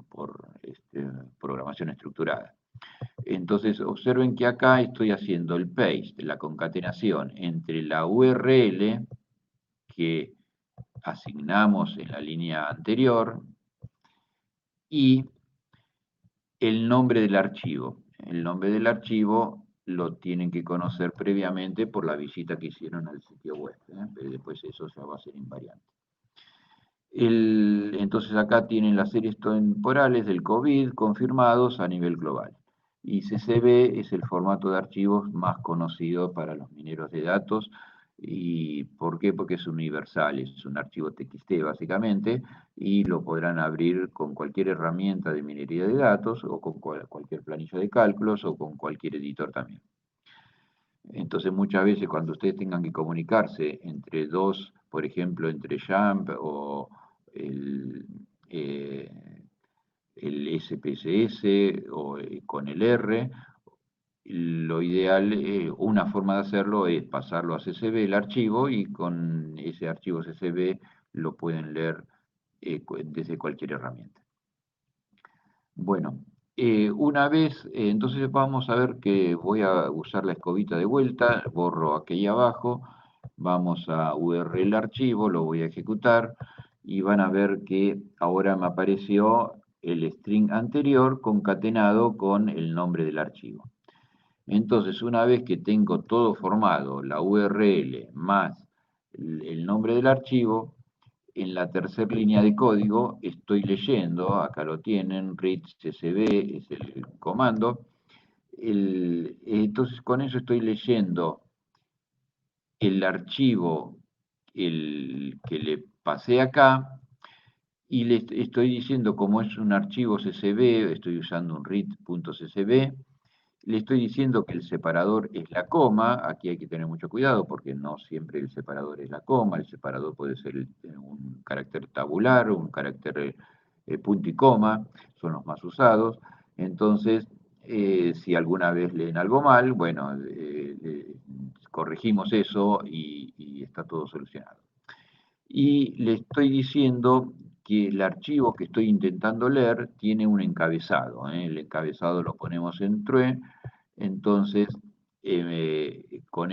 por programación estructurada. Entonces, observen que acá estoy haciendo el paste, la concatenación entre la URL que asignamos en la línea anterior y el nombre del archivo. El nombre del archivo lo tienen que conocer previamente por la visita que hicieron al sitio web, pero después eso ya va a ser invariante. Entonces acá tienen las series temporales del COVID confirmados a nivel global. Y CSV es el formato de archivos más conocido para los mineros de datos. ¿Y por qué? Porque es universal, es un archivo TXT básicamente, y lo podrán abrir con cualquier herramienta de minería de datos, o con cualquier planilla de cálculos, o con cualquier editor también. Entonces muchas veces cuando ustedes tengan que comunicarse entre dos, por ejemplo, entre JAMP o el SPSS o con el R, lo ideal, una forma de hacerlo es pasarlo a CSV el archivo, y con ese archivo CSV lo pueden leer desde cualquier herramienta. Bueno, una vez, entonces vamos a ver que voy a usar la escobita de vuelta, borro aquí abajo, vamos a URL archivo, lo voy a ejecutar y van a ver que ahora me apareció el string anterior concatenado con el nombre del archivo. Entonces, una vez que tengo todo formado, la URL más el nombre del archivo, en la tercera línea de código estoy leyendo, acá lo tienen, read csv es el comando, entonces con eso estoy leyendo el archivo que le pasé acá, y le estoy diciendo, como es un archivo CSV, estoy usando un read.csv, le estoy diciendo que el separador es la coma. Aquí hay que tener mucho cuidado porque no siempre el separador es la coma, el separador puede ser un carácter tabular, un carácter punto y coma, son los más usados. Entonces, si alguna vez leen algo mal, bueno, corregimos eso y está todo solucionado. Y le estoy diciendo que el archivo que estoy intentando leer tiene un encabezado. El encabezado lo ponemos en true. Entonces, con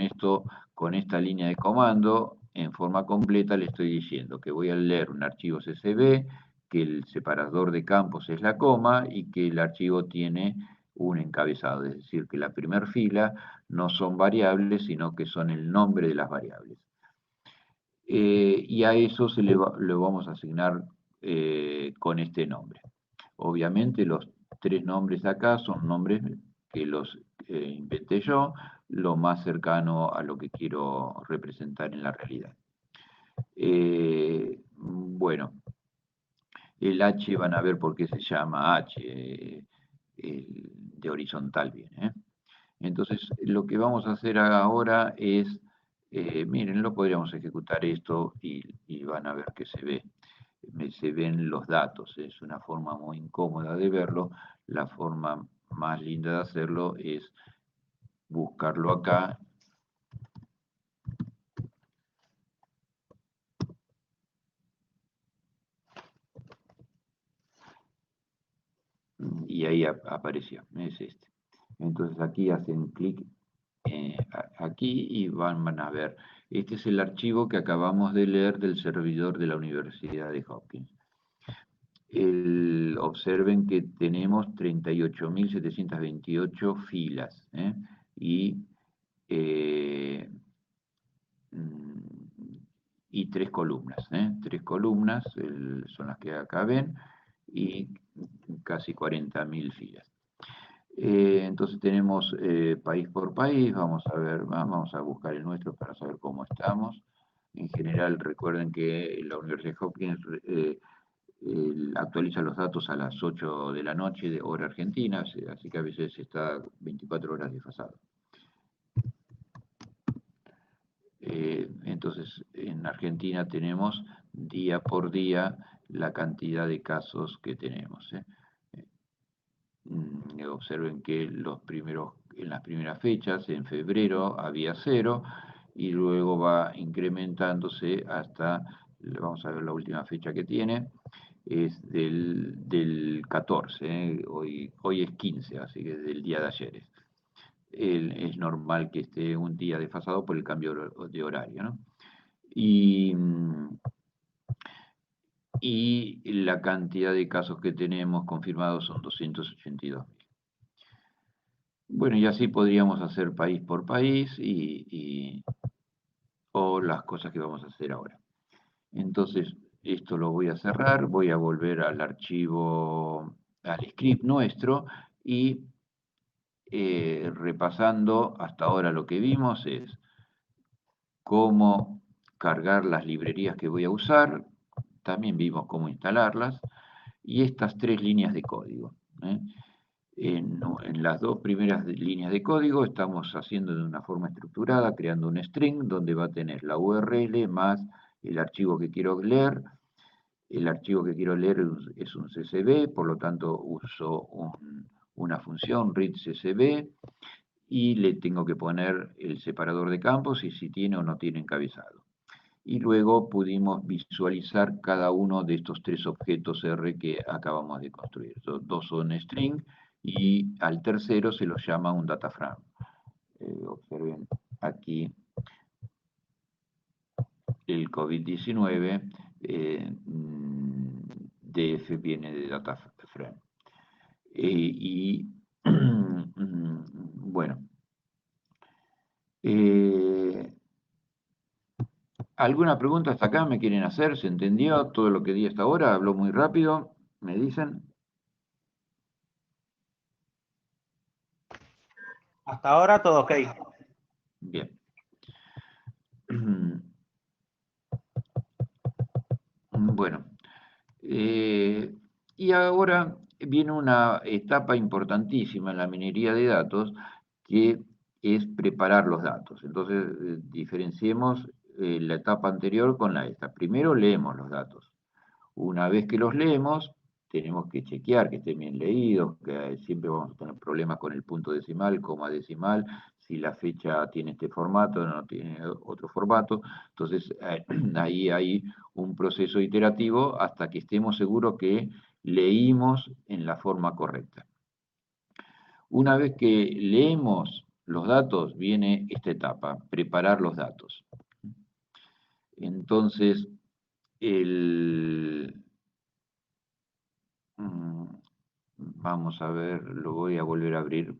esta línea de comando, en forma completa le estoy diciendo que voy a leer un archivo CSV, que el separador de campos es la coma y que el archivo tiene un encabezado, es decir, que la primera fila no son variables, sino que son el nombre de las variables. Y a eso le vamos a asignar con este nombre. Obviamente los tres nombres acá son nombres que los inventé yo, lo más cercano a lo que quiero representar en la realidad. Bueno, el H van a ver por qué se llama H, de horizontal viene. Entonces, lo que vamos a hacer ahora es, miren, lo podríamos ejecutar esto y van a ver que se ven los datos. Es una forma muy incómoda de verlo. La forma más linda de hacerlo es buscarlo acá. Y ahí apareció, es este. Entonces aquí hacen clic aquí y van a ver. Este es el archivo que acabamos de leer del servidor de la Universidad de Hopkins. Observen que tenemos 38.728 filas y 3 columnas. 3 columnas son las que acá ven, y casi 40.000 filas. Entonces tenemos país por país, vamos a ver, vamos a buscar el nuestro para saber cómo estamos. En general, recuerden que la Universidad de Hopkins actualiza los datos a las 8 de la noche de hora argentina, así que a veces está 24 horas desfasado. Entonces, en Argentina tenemos día por día la cantidad de casos que tenemos. Observen que en las primeras fechas, en febrero, había 0, y luego va incrementándose hasta, vamos a ver la última fecha que tiene, es del 14, hoy es 15, así que del día de ayer. Es normal que esté un día desfasado por el cambio de horario, ¿no? Y la cantidad de casos que tenemos confirmados son 282.000. Bueno, y así podríamos hacer país por país o las cosas que vamos a hacer ahora. Entonces, esto lo voy a cerrar, voy a volver al archivo, al script nuestro, y repasando hasta ahora lo que vimos es cómo cargar las librerías que voy a usar, también vimos cómo instalarlas, y estas 3 líneas de código. En las 2 primeras líneas de código estamos haciendo de una forma estructurada, creando un string donde va a tener la URL más el archivo que quiero leer. El archivo que quiero leer es un CSV, por lo tanto uso una función read CSV, y le tengo que poner el separador de campos y si tiene o no tiene encabezado. Y luego pudimos visualizar cada uno de estos 3 objetos R que acabamos de construir. 2 son string y al tercero se lo llama un data frame. Observen aquí el COVID-19, DF viene de data frame. Bueno, ¿alguna pregunta hasta acá me quieren hacer? ¿Se entendió todo lo que di hasta ahora? ¿Habló muy rápido? ¿Me dicen? Hasta ahora todo ok. Bien. Bueno. Y ahora viene una etapa importantísima en la minería de datos, que es preparar los datos. Entonces, diferenciemos la etapa anterior con esta. Primero leemos los datos. Una vez que los leemos, tenemos que chequear que estén bien leídos, que siempre vamos a tener problemas con el punto decimal, coma decimal, si la fecha tiene este formato o no tiene otro formato. Entonces, ahí hay un proceso iterativo hasta que estemos seguros que leímos en la forma correcta. Una vez que leemos los datos, viene esta etapa, preparar los datos. Entonces, vamos a ver, lo voy a volver a abrir.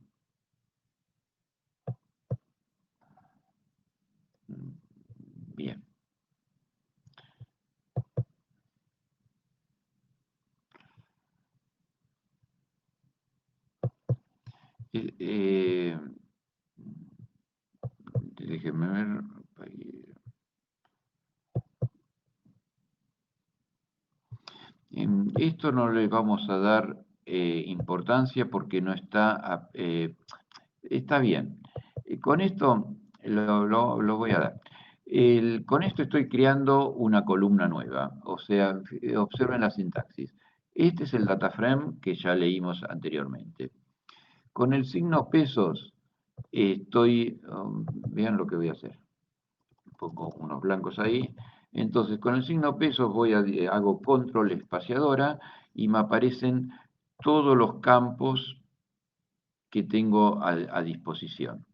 Bien. Déjenme ver. Esto no le vamos a dar importancia porque no está, está bien. Con esto lo voy a dar. Con esto estoy creando una columna nueva, o sea, observen la sintaxis. Este es el data frame que ya leímos anteriormente. Con el signo pesos vean lo que voy a hacer. Pongo unos blancos ahí. Entonces, con el signo pesos hago control espaciadora y me aparecen todos los campos que tengo a disposición.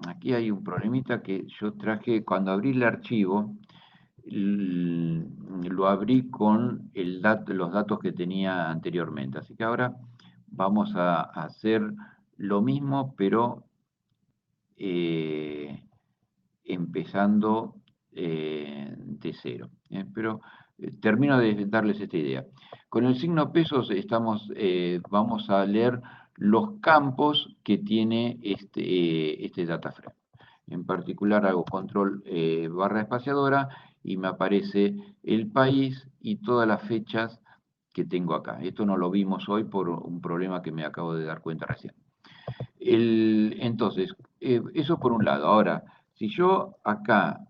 Aquí hay un problemita que yo traje cuando abrí el archivo, lo abrí con los datos que tenía anteriormente. Así que ahora vamos a hacer lo mismo, pero empezando de cero. Pero termino de darles esta idea. Con el signo pesos vamos a leer los campos que tiene este data frame. En particular hago control barra espaciadora y me aparece el país y todas las fechas que tengo acá. Esto no lo vimos hoy por un problema que me acabo de dar cuenta recién. Entonces, eso por un lado. Ahora, si yo acá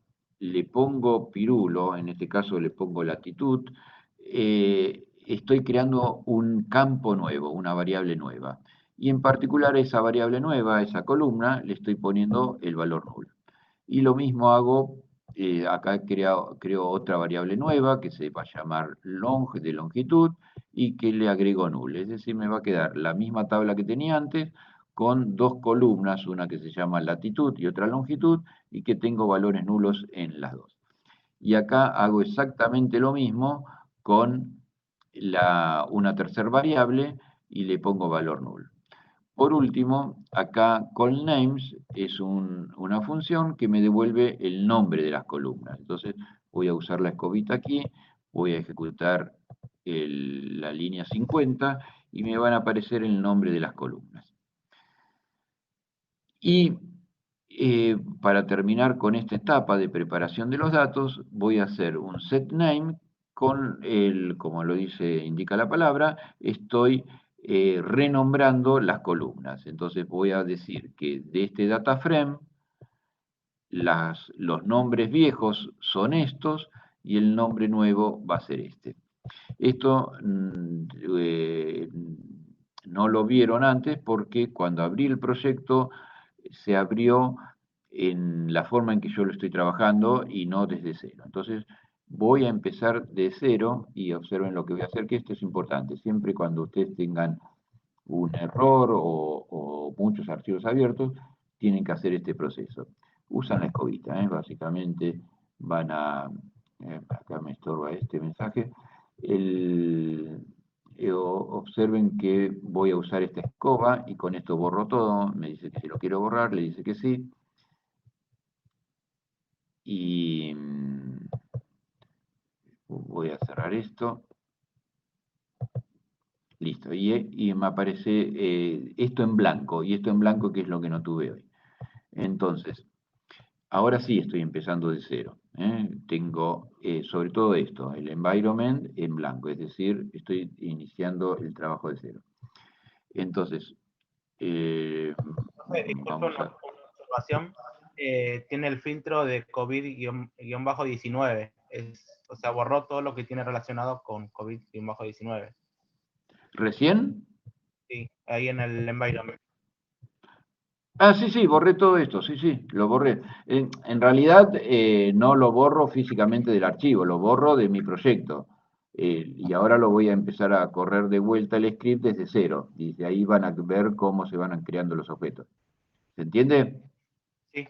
le pongo pirulo, en este caso le pongo latitud, estoy creando un campo nuevo, una variable nueva. Y en particular a esa variable nueva, a esa columna, le estoy poniendo el valor null. Y lo mismo hago, acá creo otra variable nueva que se va a llamar long, de longitud, y que le agrego null. Es decir, me va a quedar la misma tabla que tenía antes, con dos columnas, una que se llama latitud y otra longitud, y que tengo valores nulos en las dos. Y acá hago exactamente lo mismo con una tercera variable y le pongo valor null. Por último, acá callNames es una función que me devuelve el nombre de las columnas. Entonces voy a usar la escobita aquí, voy a ejecutar la línea 50 y me van a aparecer el nombre de las columnas. Y para terminar con esta etapa de preparación de los datos, voy a hacer un setName con como lo indica la palabra, estoy renombrando las columnas. Entonces voy a decir que de este data frame, los nombres viejos son estos y el nombre nuevo va a ser este. Esto no lo vieron antes porque cuando abrí el proyecto se abrió en la forma en que yo lo estoy trabajando y no desde cero. Entonces voy a empezar de cero y observen lo que voy a hacer, que esto es importante. Siempre cuando ustedes tengan un error o muchos archivos abiertos, tienen que hacer este proceso. Usan la escobita, básicamente van a... acá me estorba este mensaje. Observen que voy a usar esta escoba y con esto borro todo. Me dice que si lo quiero borrar, le dice que sí. Y voy a cerrar esto. Listo. Y me aparece esto en blanco. Y esto en blanco, que es lo que no tuve hoy. Entonces, ahora sí estoy empezando de cero. Tengo sobre todo esto, el environment en blanco, es decir, estoy iniciando el trabajo de cero. Entonces, disculpe, una observación. Tiene el filtro de COVID-19. O sea, borró todo lo que tiene relacionado con COVID-19. ¿Recién? Sí, ahí en el environment. Ah, sí, borré todo esto, sí, lo borré. En realidad no lo borro físicamente del archivo, lo borro de mi proyecto. Y ahora lo voy a empezar a correr de vuelta el script desde cero. Y de ahí van a ver cómo se van creando los objetos. ¿Se entiende? Sí.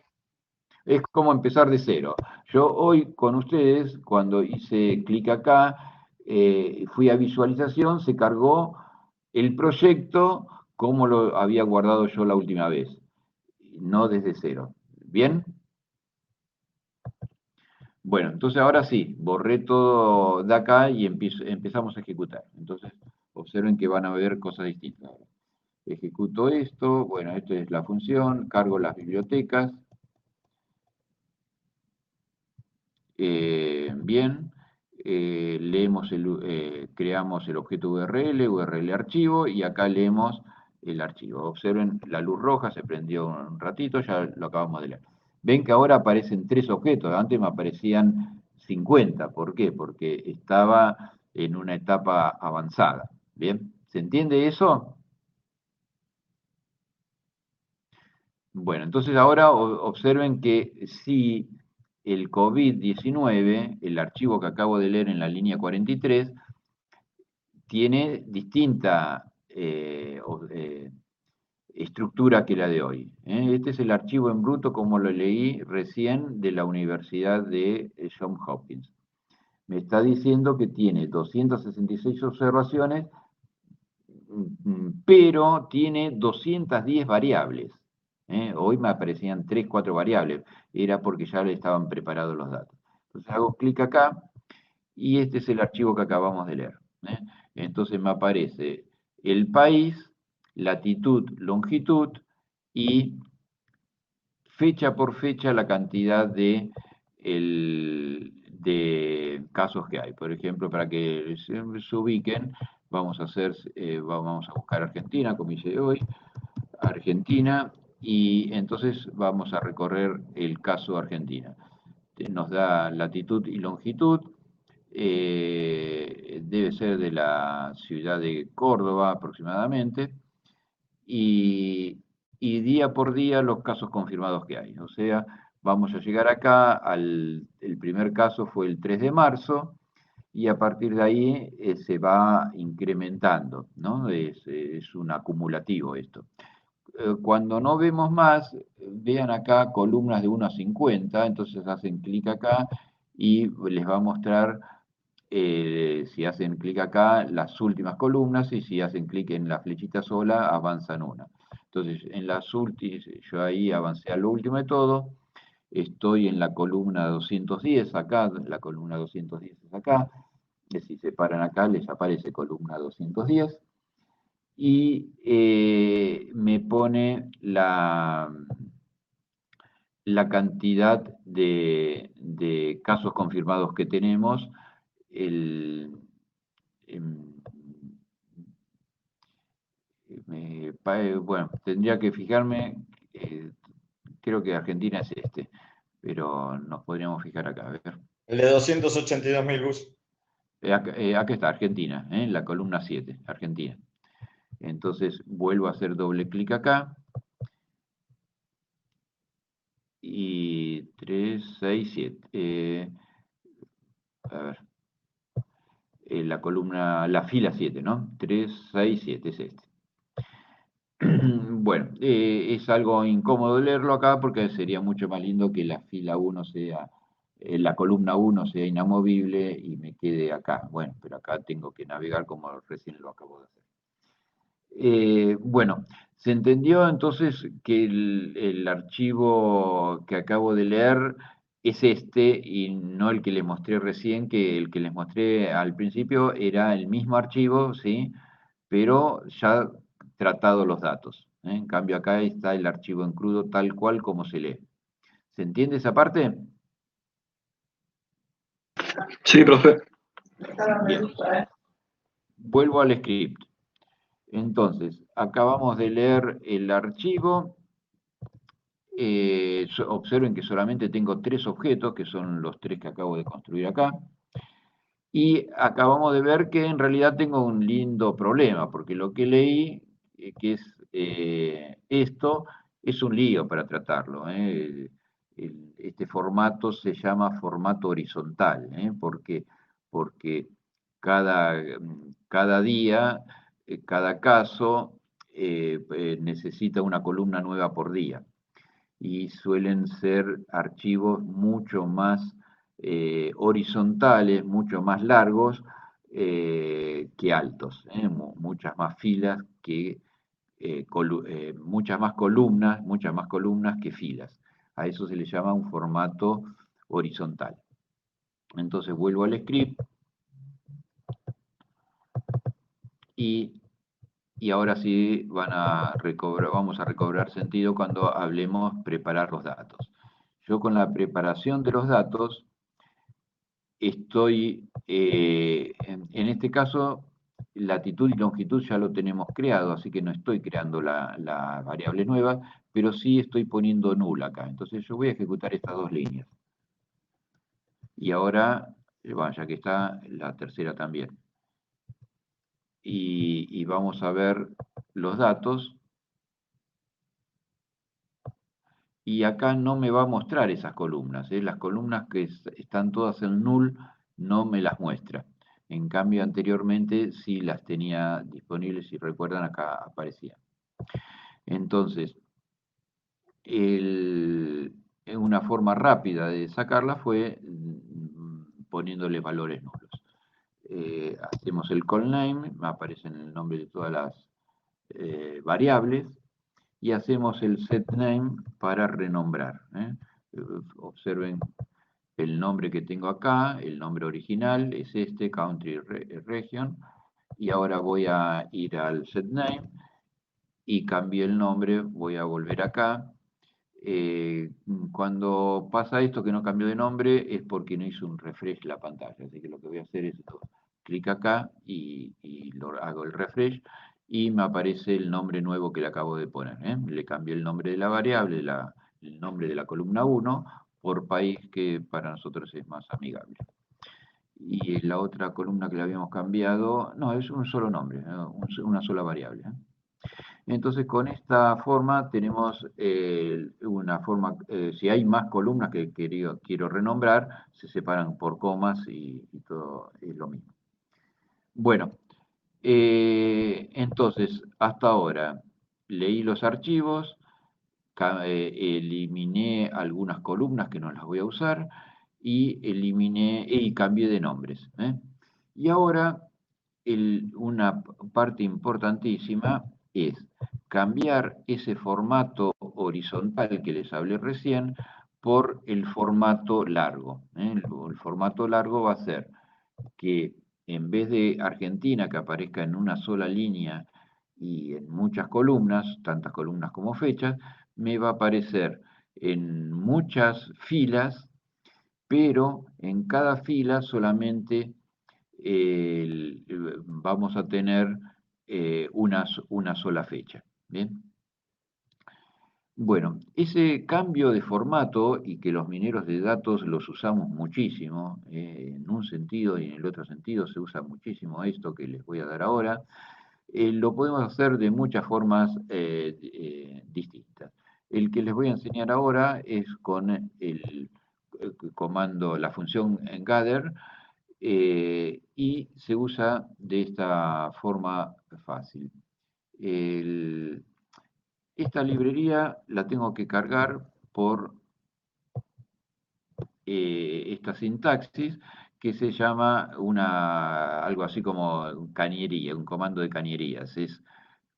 Es como empezar de cero. Yo hoy con ustedes, cuando hice clic acá, fui a visualización, se cargó el proyecto como lo había guardado yo la última vez. No desde cero. ¿Bien? Bueno, entonces ahora sí, borré todo de acá y empezamos a ejecutar. Entonces, observen que van a ver cosas distintas. Ejecuto esto, bueno, esto es la función, cargo las bibliotecas. Bien, creamos el objeto URL archivo, y acá leemos el archivo. Observen, la luz roja se prendió un ratito, ya lo acabamos de leer. Ven que ahora aparecen 3 objetos, antes me aparecían 50. ¿Por qué? Porque estaba en una etapa avanzada. ¿Bien? ¿Se entiende eso? Bueno, entonces ahora observen que si el COVID-19, el archivo que acabo de leer en la línea 43, tiene distinta estructura que la de hoy. Este es el archivo en bruto como lo leí recién de la Universidad de Johns Hopkins. Me está diciendo que tiene 266 observaciones, pero tiene 210 variables. Hoy me aparecían 3, 4 variables. Era porque ya le estaban preparados los datos. Entonces hago clic acá y este es el archivo que acabamos de leer. Entonces me aparece el país, latitud, longitud y fecha por fecha la cantidad de casos que hay. Por ejemplo, para que se ubiquen, vamos a buscar Argentina, como hice hoy, Argentina, y entonces vamos a recorrer el caso Argentina. Nos da latitud y longitud, debe ser de la ciudad de Córdoba aproximadamente, y día por día los casos confirmados que hay. O sea, vamos a llegar acá, el primer caso fue el 3 de marzo, y a partir de ahí se va incrementando, ¿no? Es un acumulativo esto. Cuando no vemos más, vean acá columnas de 1 a 50, entonces hacen clic acá y les va a mostrar, si hacen clic acá, las últimas columnas, y si hacen clic en la flechita sola, avanzan una. Entonces, en las últimas, yo ahí avancé a lo último de todo, estoy en la columna 210 acá, la columna 210 es acá, si se paran acá les aparece columna 210, y me pone la cantidad de casos confirmados que tenemos. Bueno, tendría que fijarme, creo que Argentina es este, pero nos podríamos fijar acá, a ver. El de 282.000 Gus. Acá está, Argentina, la columna 7, Argentina. Entonces vuelvo a hacer doble clic acá, y 3, 6, 7. A ver, la fila 7, ¿no? 3, 6, 7 es este. Bueno, es algo incómodo leerlo acá porque sería mucho más lindo que la fila 1 sea, la columna 1 sea inamovible y me quede acá. Bueno, pero acá tengo que navegar como recién lo acabo de hacer. Bueno, se entendió entonces que el archivo que acabo de leer es este y no el que les mostré recién, que el que les mostré al principio era el mismo archivo, ¿sí? Pero ya tratado los datos. En cambio acá está el archivo en crudo tal cual como se lee. ¿Se entiende esa parte? Sí, profe. Bien. Vuelvo al script. Entonces, acabamos de leer el archivo. Observen que solamente tengo 3 objetos, que son los 3 que acabo de construir acá. Y acabamos de ver que en realidad tengo un lindo problema, porque lo que leí, que es esto, es un lío para tratarlo. Este formato se llama formato horizontal, porque cada día, cada caso, necesita una columna nueva por día. Y suelen ser archivos mucho más horizontales, mucho más largos que altos, muchas más filas muchas más columnas que filas. A eso se le llama un formato horizontal. Entonces vuelvo al script y ahora sí vamos a recobrar sentido cuando hablemos preparar los datos. Yo con la preparación de los datos estoy, en este caso, latitud y longitud ya lo tenemos creado, así que no estoy creando la variable nueva, pero sí estoy poniendo null acá. Entonces yo voy a ejecutar estas 2 líneas. Y ahora, bueno, ya que está la tercera también. Y vamos a ver los datos. Y acá no me va a mostrar esas columnas. Las columnas que están todas en null no me las muestra. En cambio, anteriormente sí las tenía disponibles, si recuerdan, acá aparecían. Entonces, una forma rápida de sacarla fue poniéndole valores nulos. Hacemos el call name, me aparecen el nombre de todas las variables, y hacemos el set name para renombrar. Observen el nombre que tengo acá, el nombre original es este, Country Region, y ahora voy a ir al set name y cambié el nombre, voy a volver acá. Cuando pasa esto que no cambió de nombre es porque no hizo un refresh la pantalla, así que lo que voy a hacer es esto. Clic acá y hago el refresh y me aparece el nombre nuevo que le acabo de poner. Le cambié el nombre de la variable, el nombre de la columna 1 por país, que para nosotros es más amigable. Y la otra columna que le habíamos cambiado, no, es un solo nombre, una sola variable. Entonces, con esta forma tenemos una forma, si hay más columnas que quiero renombrar, se separan por comas y todo es lo mismo. Bueno, entonces, hasta ahora leí los archivos, eliminé algunas columnas que no las voy a usar y eliminé y cambié de nombres. Y ahora, una parte importantísima es cambiar ese formato horizontal que les hablé recién por el formato largo. El formato largo va a ser que en vez de Argentina, que aparezca en una sola línea y en muchas columnas, tantas columnas como fechas, me va a aparecer en muchas filas, pero en cada fila solamente vamos a tener una sola fecha. ¿Bien? Bueno, ese cambio de formato y que los mineros de datos los usamos muchísimo, en un sentido y en el otro sentido se usa muchísimo esto que les voy a dar ahora, lo podemos hacer de muchas formas distintas. El que les voy a enseñar ahora es con el comando, la función gather, y se usa de esta forma fácil. Esta librería la tengo que cargar por esta sintaxis que se llama algo así como cañería, un comando de cañerías. Es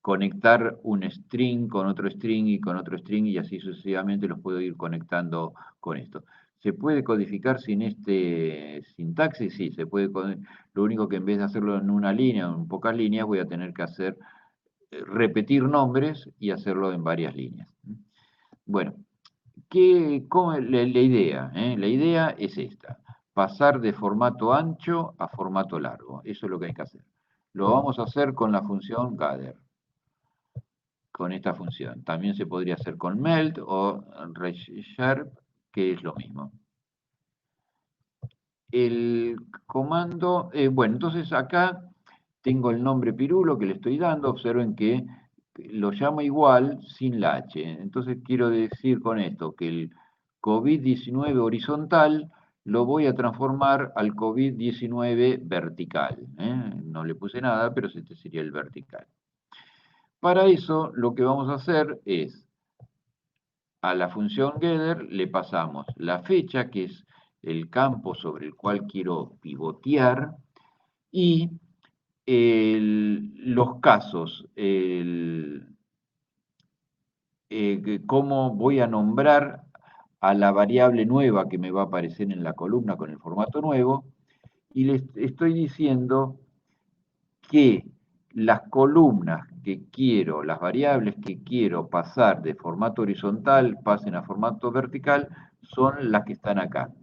conectar un string con otro string y con otro string y así sucesivamente los puedo ir conectando con esto. ¿Se puede codificar sin este sintaxis? Sí, se puede. Lo único que en vez de hacerlo en una línea o en pocas líneas voy a tener que hacer repetir nombres y hacerlo en varias líneas. Bueno, la idea? La idea es esta, pasar de formato ancho a formato largo. Eso es lo que hay que hacer. Lo vamos a hacer con la función gather, con esta función. También se podría hacer con melt o resharp, que es lo mismo. El comando, bueno, entonces acá tengo el nombre Pirulo que le estoy dando. Observen que lo llamo igual sin la H. Entonces quiero decir con esto que el COVID-19 horizontal lo voy a transformar al COVID-19 vertical. No le puse nada, pero este sería el vertical. Para eso lo que vamos a hacer es, a la función getter le pasamos la fecha, que es el campo sobre el cual quiero pivotear, y los casos, cómo voy a nombrar a la variable nueva que me va a aparecer en la columna con el formato nuevo, y les estoy diciendo que las columnas que quiero, las variables que quiero pasar de formato horizontal, pasen a formato vertical, son las que están acá.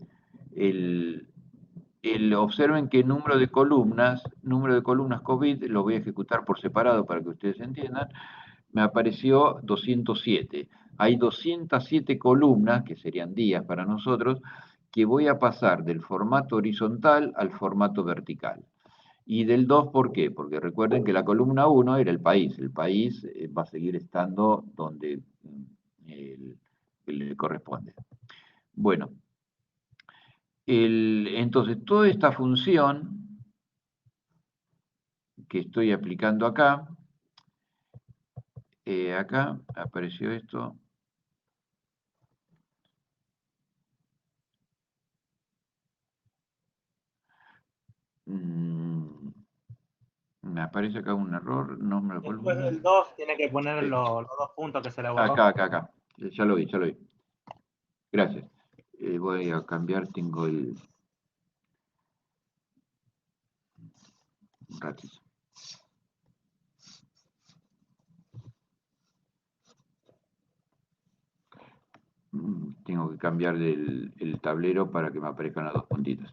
Observen que el número de columnas COVID, lo voy a ejecutar por separado para que ustedes entiendan, me apareció 207. Hay 207 columnas, que serían días para nosotros, que voy a pasar del formato horizontal al formato vertical. Y del 2, ¿por qué? Porque recuerden que la columna 1 era el país. El país va a seguir estando donde le corresponde. Bueno, entonces toda esta función que estoy aplicando acá, acá apareció esto. Me aparece acá un error, no me lo puedo. Después del 2 tiene que poner los 2 puntos que se le borró. Acá. Ya lo vi. Gracias. Voy a cambiar, tengo un ratito. Tengo que cambiar el tablero para que me aparezcan las dos puntitas.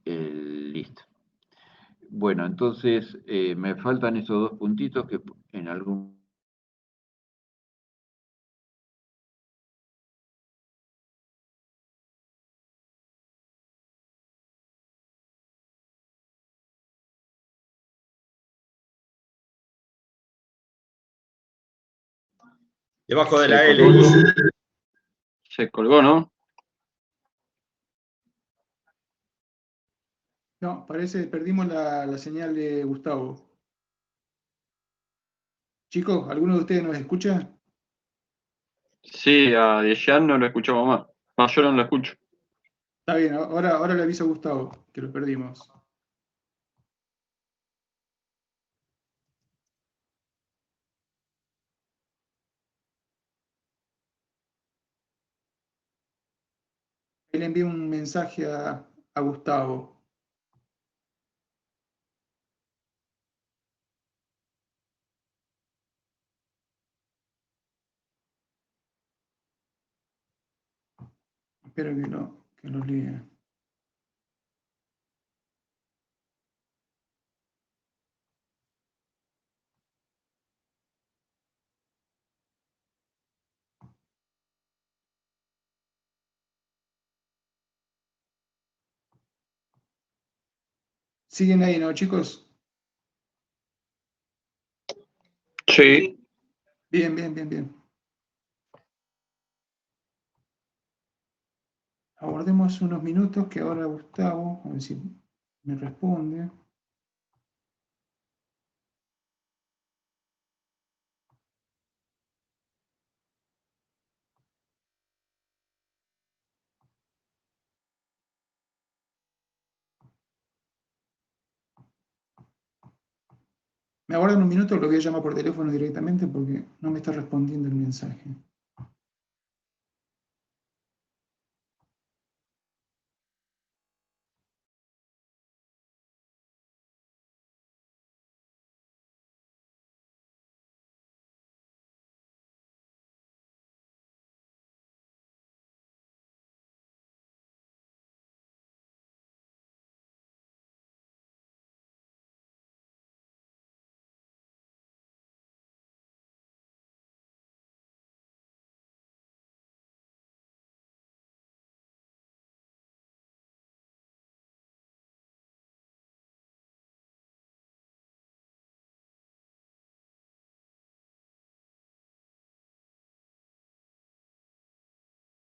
Listo. Bueno, entonces me faltan esos dos puntitos que en algún... Debajo de la Se L. colgó, se colgó, ¿no? No, parece que perdimos la señal de Gustavo. Chicos, ¿alguno de ustedes nos escucha? Sí, a Dejan no lo escuchamos más. No, yo no lo escucho. Está bien, ahora le aviso a Gustavo, que lo perdimos. Ahí le envié un mensaje a Gustavo. Espero que lo lea. ¿Siguen ahí, no, chicos? Sí. Bien, bien, bien, bien. Aguardemos unos minutos que ahora Gustavo, a ver si me responde. Me aguardan un minuto, lo voy a llamar por teléfono directamente porque no me está respondiendo el mensaje.